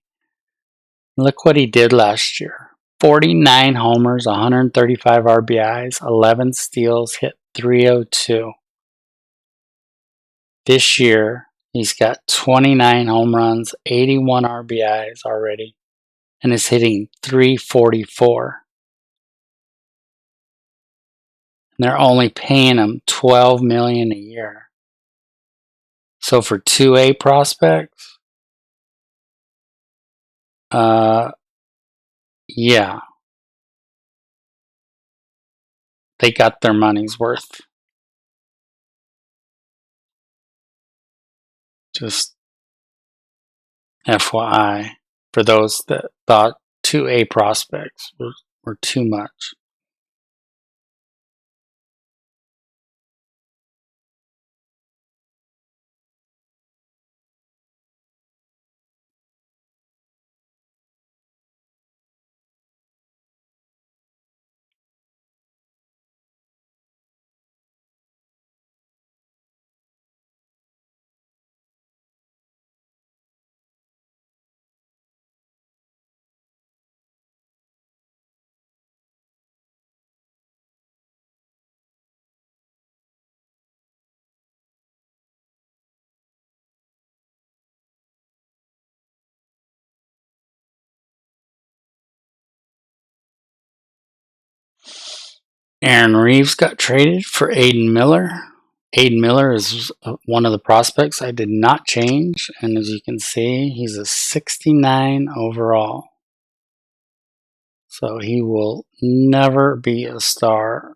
Look what he did last year. 49 homers, 135 RBIs, 11 steals, hit .302. This year, he's got 29 home runs, 81 RBIs already, and is hitting .344. And they're only paying him $12 million a year. So for 2A prospects, yeah, they got their money's worth. Just FYI, for those that thought 2A prospects were too much. Aaron Reeves got traded for Aiden Miller. Aiden Miller is one of the prospects I did not change, and as you can see, he's a 69 overall. So he will never be a star.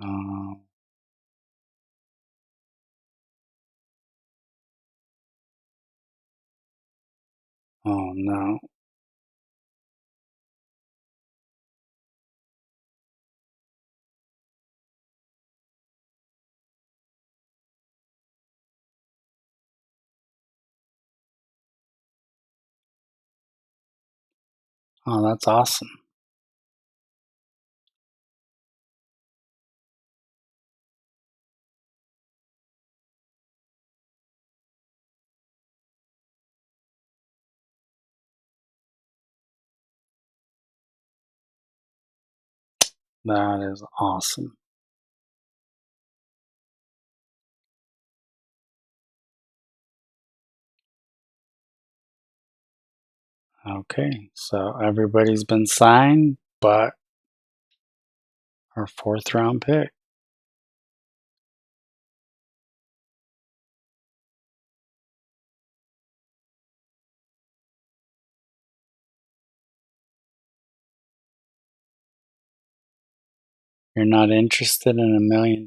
Oh, oh no. Oh, that's awesome. That is awesome. Okay, so everybody's been signed, but our fourth round pick. You're not interested in $1 million?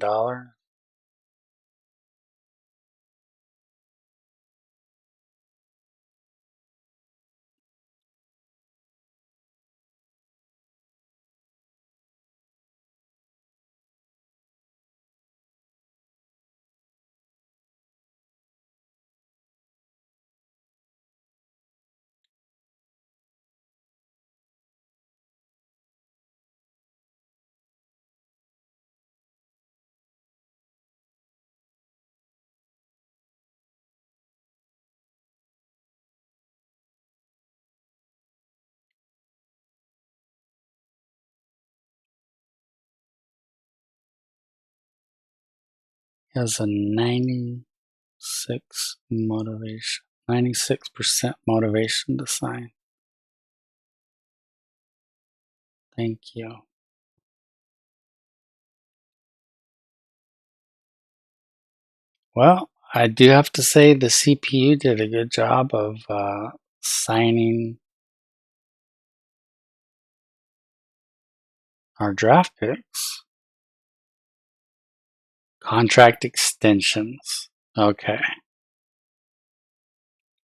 He has a 96% motivation to sign. Thank you. Well, I do have to say the CPU did a good job of signing our draft picks. Contract extensions. Okay.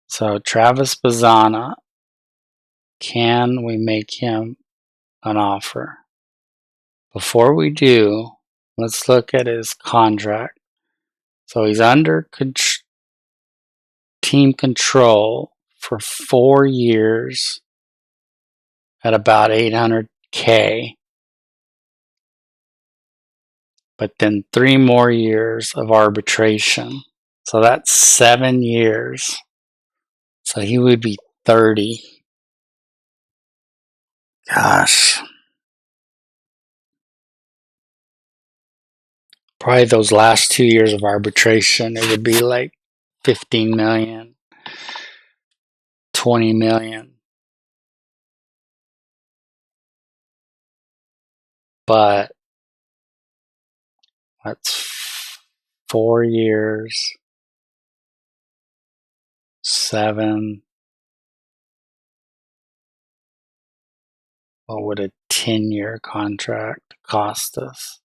So Travis Bazzana, can we make him an offer? Before we do, let's look at his contract. So he's under team control for 4 years at about $800K, but then 3 more years of arbitration. So that's 7 years. So he would be 30. Gosh. Probably those last 2 years of arbitration, it would be like 15 million, 20 million. But that's 4 years, 7. What would a 10-year contract cost us?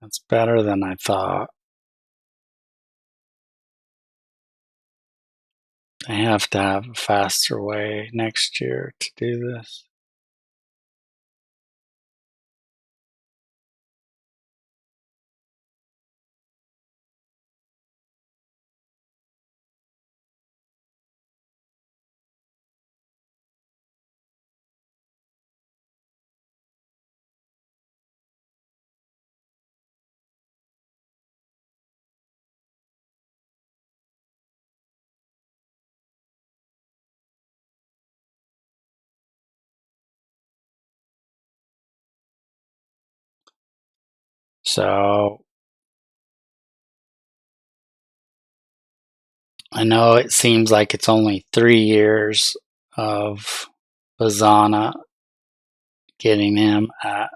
That's better than I thought. I have to have a faster way next year to do this. So I know it seems like it's only 3 years of Bazana getting him at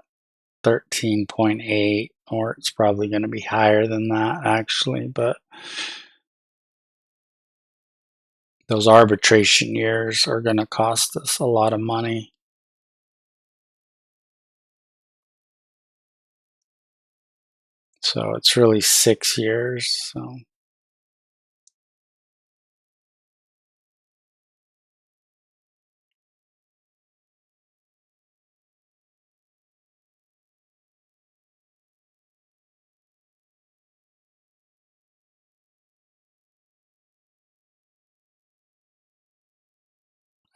13.8, or it's probably going to be higher than that actually, but those arbitration years are going to cost us a lot of money. So it's really 6 years. So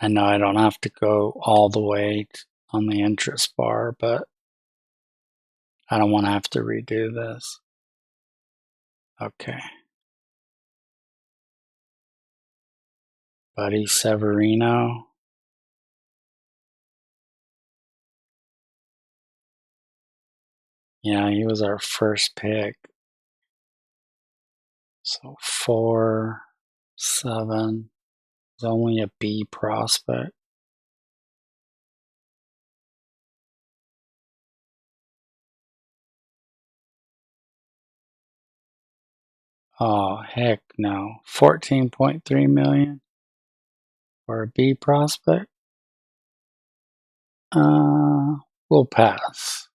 I know I don't have to go all the way on the interest bar, but I don't want to have to redo this. Okay. Buddy Severino. Yeah, he was our first pick. So 4, 7. It's only a B prospect. Oh, heck no. 14.3 million for a B prospect? We'll pass.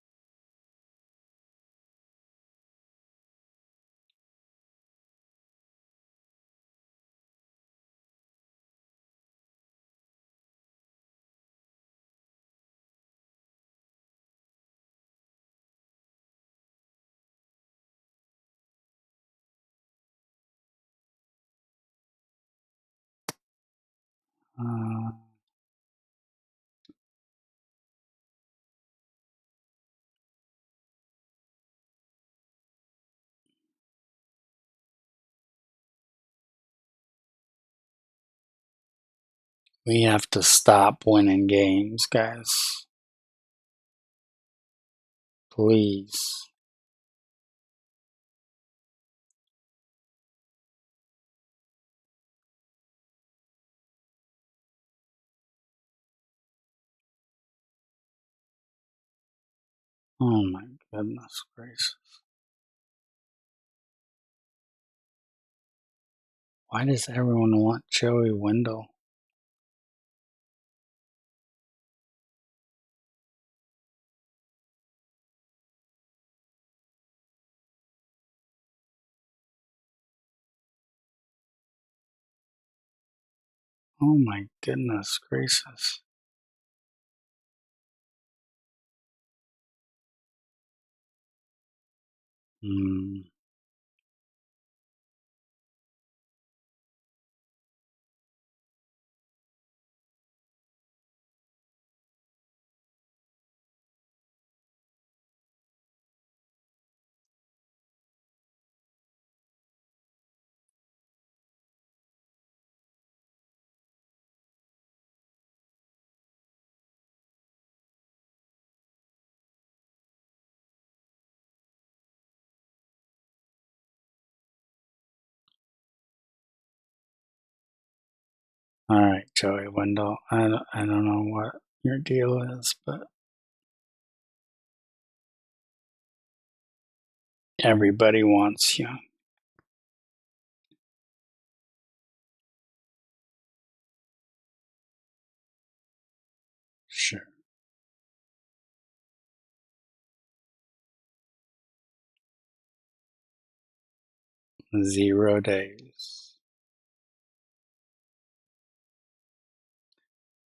Uh, we have to stop winning games, guys. Please. Oh my goodness gracious. Why does everyone want Joey Wendell? Oh my goodness gracious. Hmm. All right, Joey Wendell. I don't know what your deal is, but everybody wants you. Sure. 0 days.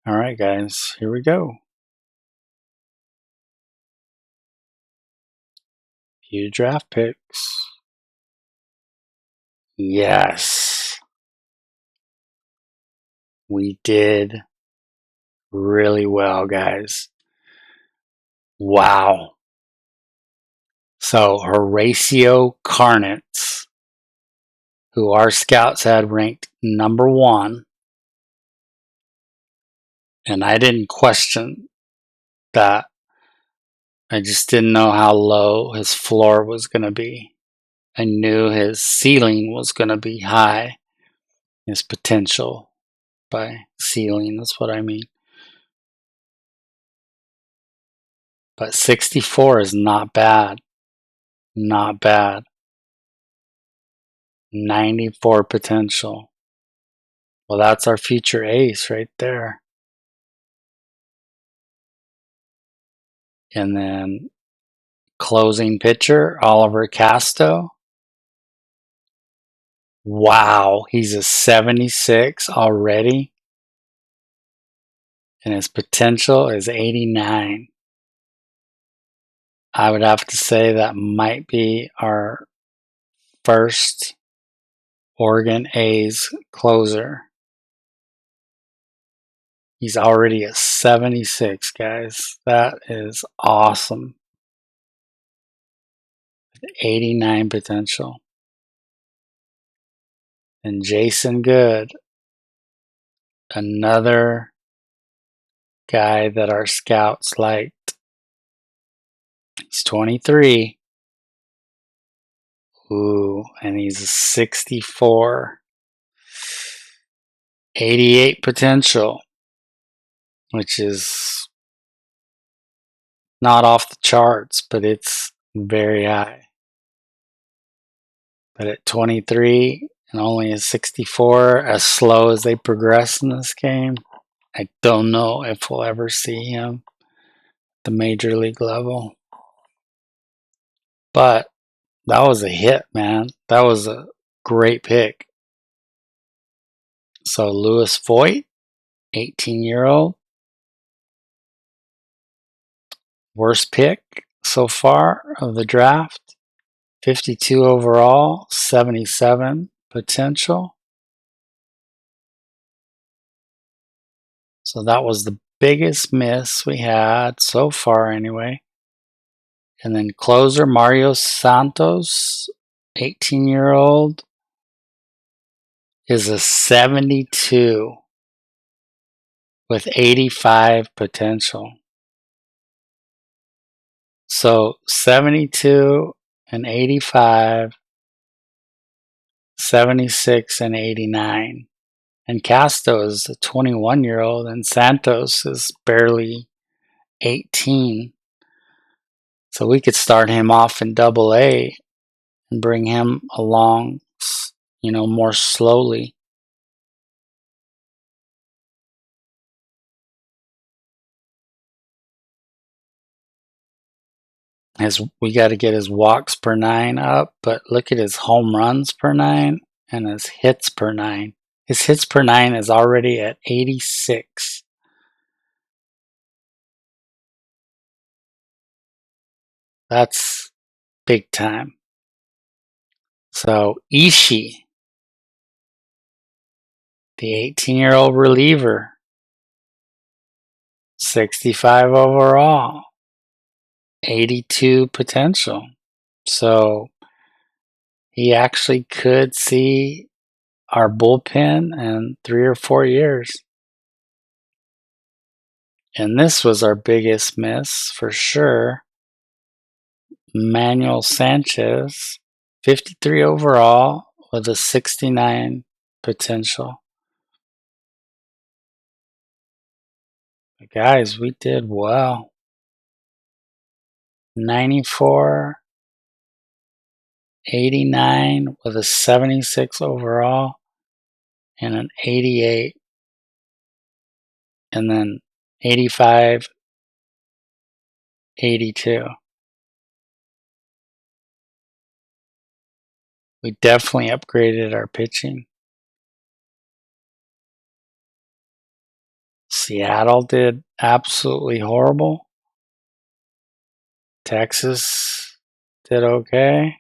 All right, guys, here we go. Few draft picks. Yes. We did really well, guys. Wow. So Horatio Carnitz, who our scouts had ranked number 1, and I didn't question that. I just didn't know how low his floor was going to be. I knew his ceiling was going to be high, his potential by ceiling. That's what I mean. But 64 is not bad. Not bad. 94 potential. Well, that's our future ace right there. And then closing pitcher, Oliver Casto. Wow, he's a 76 already. And his potential is 89. I would have to say that might be our first Oregon A's closer. He's already a 76, guys. That is awesome. 89 potential. And Jason Good, another guy that our scouts liked. He's 23. Ooh, and he's a 64. 88 potential, which is not off the charts, but it's very high. But at 23 and only a 64, as slow as they progress in this game, I don't know if we'll ever see him at the major league level. But that was a hit, man. That was a great pick. So Louis Voigt, 18-year-old. Worst pick so far of the draft. 52 overall, 77 potential. So that was the biggest miss we had so far anyway. And then closer, Mario Santos, 18-year-old, is a 72 with 85 potential. So 72 and 85, 76 and 89. And Casto is a 21-year-old, and Santos is barely 18. So we could start him off in Double A and bring him along, more slowly. We got to get his walks per 9 up, but look at his home runs per 9 and his hits per 9. His hits per 9 is already at 86. That's big time. So Ishii, the 18-year-old reliever, 65 overall, 82 potential. So he actually could see our bullpen in 3 or 4 years. And this was our biggest miss for sure. Manuel Sanchez, 53 overall with a 69 potential. But guys, we did well. 94, 89 with a 76 overall and an 88, and then 85, 82. We definitely upgraded our pitching. Seattle did absolutely horrible. Texas did okay,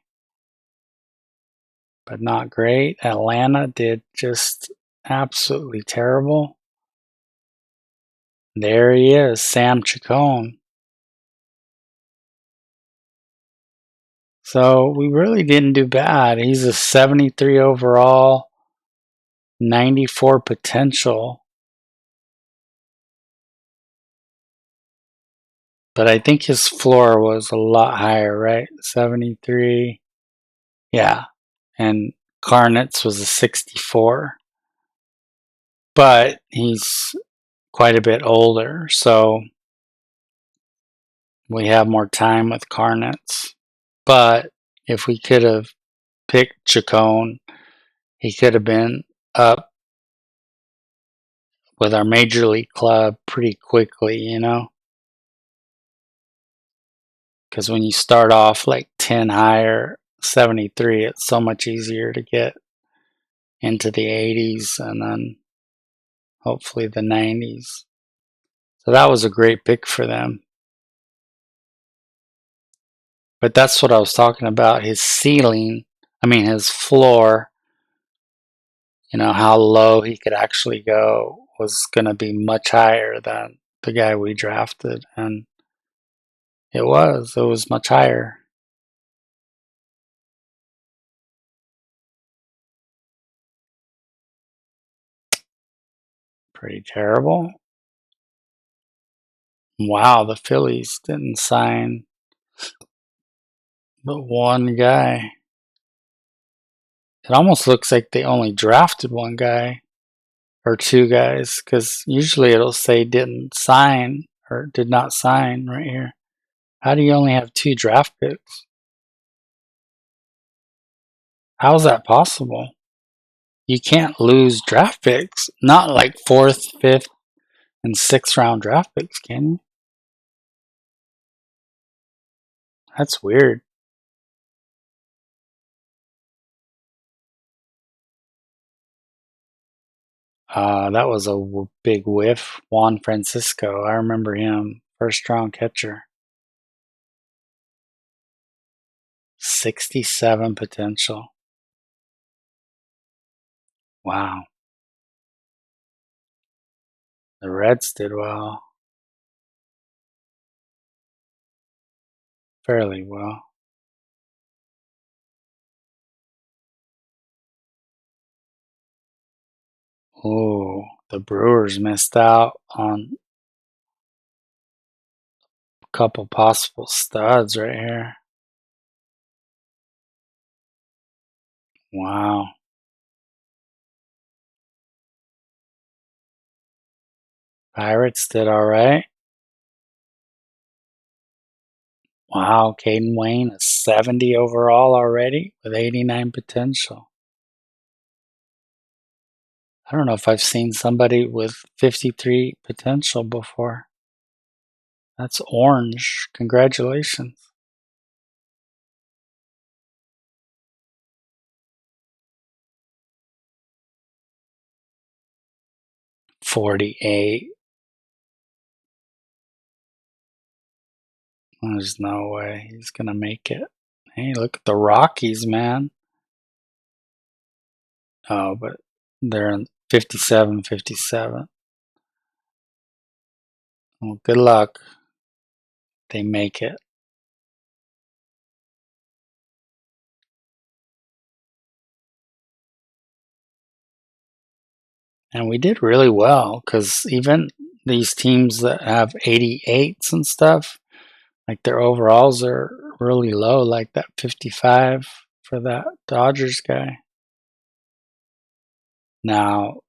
but not great. Atlanta did just absolutely terrible. There he is, Sam Chacon. So we really didn't do bad. He's a 73 overall, 94 potential. But I think his floor was a lot higher, right? 73. Yeah. And Carnets was a 64. but he's quite a bit older, so we have more time with Carnets. But if we could have picked Chacon, he could have been up with our major league club pretty quickly, you know? Because when you start off like 10 higher, 73, it's so much easier to get into the 80s and then hopefully the 90s. So that was a great pick for them. But that's what I was talking about. His his floor, how low he could actually go was going to be much higher than the guy we drafted. And it was much higher. Pretty terrible. Wow, the Phillies didn't sign but one guy. It almost looks like they only drafted one guy or two guys, because usually it'll say didn't sign or did not sign right here. How do you only have two draft picks? How is that possible? You can't lose draft picks. Not like fourth, fifth, and sixth round draft picks, can you? That's weird. That was a big whiff. Juan Francisco. I remember him. First round catcher. 67 potential. Wow. The Reds did well. Fairly well. Ooh, the Brewers missed out on a couple possible studs right here. Wow. Pirates did all right. Wow, Caden Wayne is 70 overall already with 89 potential. I don't know if I've seen somebody with 53 potential before. That's orange. Congratulations. $48. There's no way he's going to make it. Hey, look at the Rockies, man. Oh, but they're in 57, 57. Well, good luck. They make it. And we did really well, because even these teams that have 88s and stuff, like their overalls are really low, like that 55 for that Dodgers guy. Now,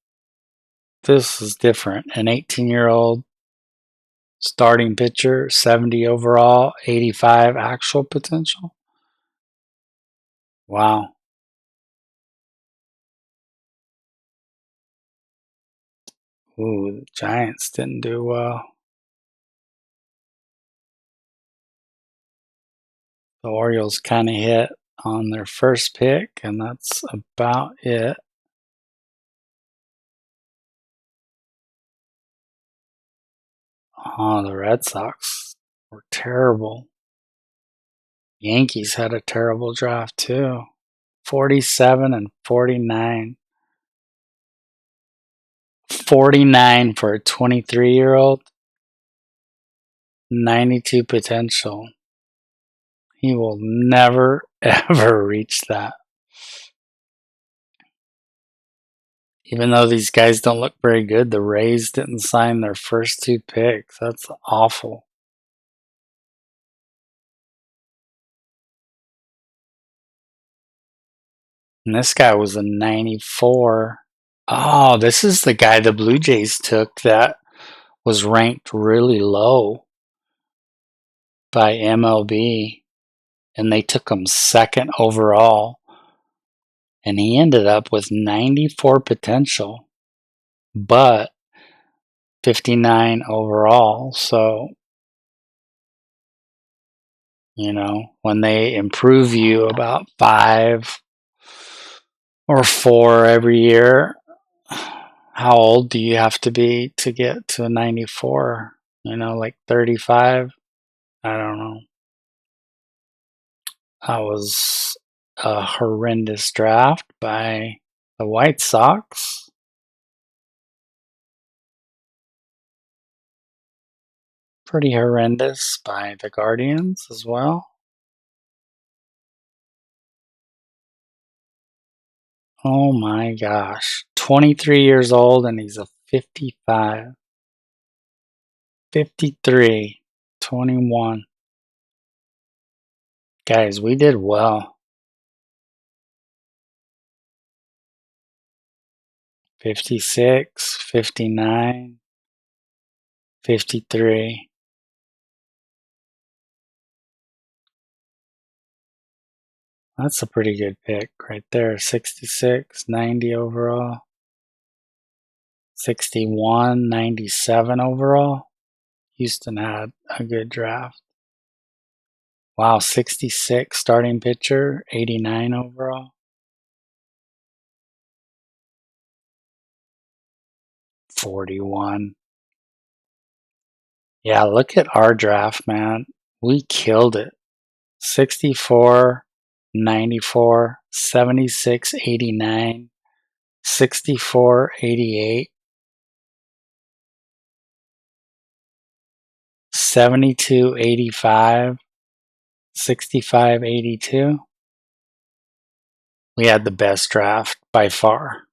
this is different. An 18-year-old starting pitcher, 70 overall, 85 actual potential. Wow. Ooh, the Giants didn't do well. The Orioles kind of hit on their first pick, and that's about it. Oh, the Red Sox were terrible. Yankees had a terrible draft too. 47 and 49. 49 for a 23-year-old. 92 potential. He will never, ever reach that. Even though these guys don't look very good, the Rays didn't sign their first two picks. That's awful. And this guy was a 94. Oh, this is the guy the Blue Jays took that was ranked really low by MLB, and they took him second overall, and he ended up with 94 potential, but 59 overall. So, when they improve you about 5 or 4 every year, how old do you have to be to get to 94? Like 35? I don't know. That was a horrendous draft by the White Sox. Pretty horrendous by the Guardians as well. Oh my gosh. 23 years old and he's a 55. 53. 21. Guys, we did well. 56, 59, 53. That's a pretty good pick right there. 66, 90 overall. 61, 97 overall. Houston had a good draft. Wow, 66 starting pitcher, 89 overall. 41. Yeah, look at our draft, man. We killed it. 64, 94, 76, 89, 64, 88, 72, 85, 65, 82. We had the best draft by far.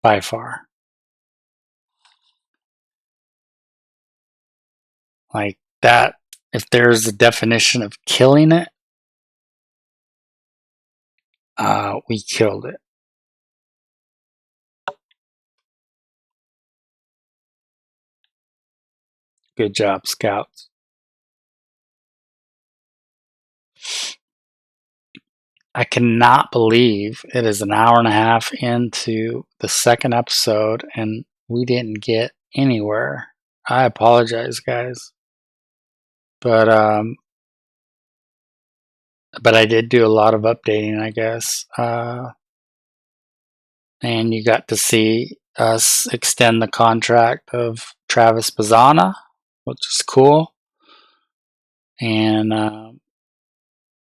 By far. Like that, if there's a definition of killing it, we killed it. Good job, scouts. I cannot believe it is an hour and a half into the second episode and we didn't get anywhere. I apologize, guys. But I did do a lot of updating, I guess. And you got to see us extend the contract of Travis Bazzana, which is cool. And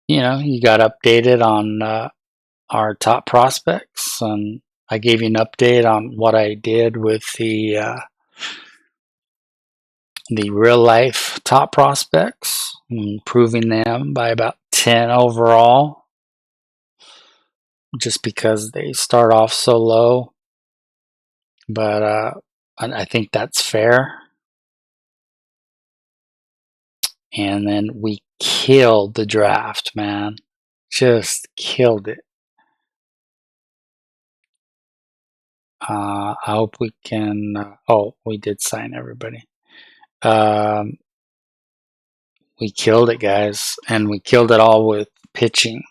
you got updated on our top prospects, and I gave you an update on what I did with the real life top prospects, improving them by about 10 overall, just because they start off so low. But I think that's fair. And then we killed the draft, man. Just killed it. I hope we can. We did sign everybody. We killed it, guys, and we killed it all with pitching,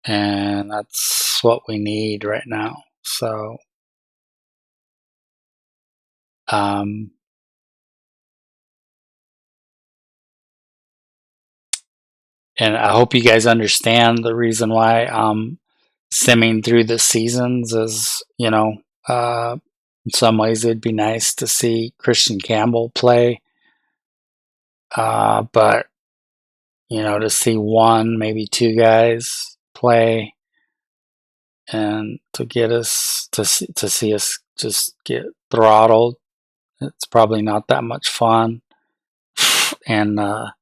and that's what we need right now. So, and I hope you guys understand the reason why I'm simming through the seasons is, in some ways it'd be nice to see Christian Campbell play. But, to see one, maybe two guys play and to get us to see us just get throttled, it's probably not that much fun. And, I'll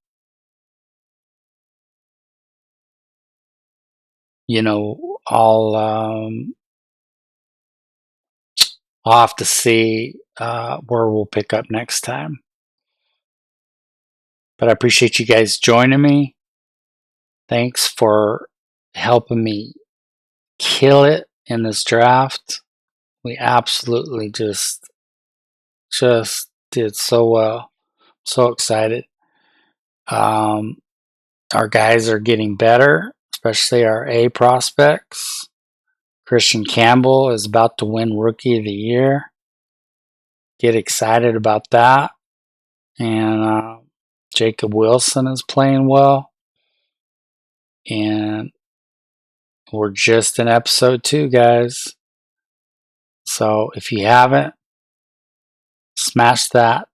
have to see where we'll pick up next time. But I appreciate you guys joining me. Thanks for helping me kill it in this draft. We absolutely just did so well. So excited. Our guys are getting better, especially our A prospects. Christian Campbell is about to win Rookie of the Year. Get excited about that. And Jacob Wilson is playing well. And we're just in episode 2, guys. So if you haven't, smash that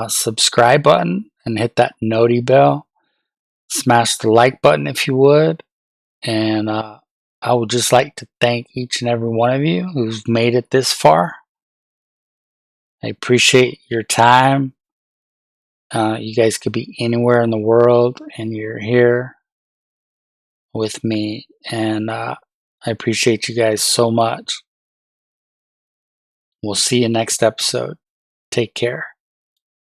subscribe button and hit that noti bell. Smash the like button if you would. And I would just like to thank each and every one of you who's made it this far. I appreciate your time. You guys could be anywhere in the world and you're here with me. And I appreciate you guys so much. We'll see you next episode. Take care.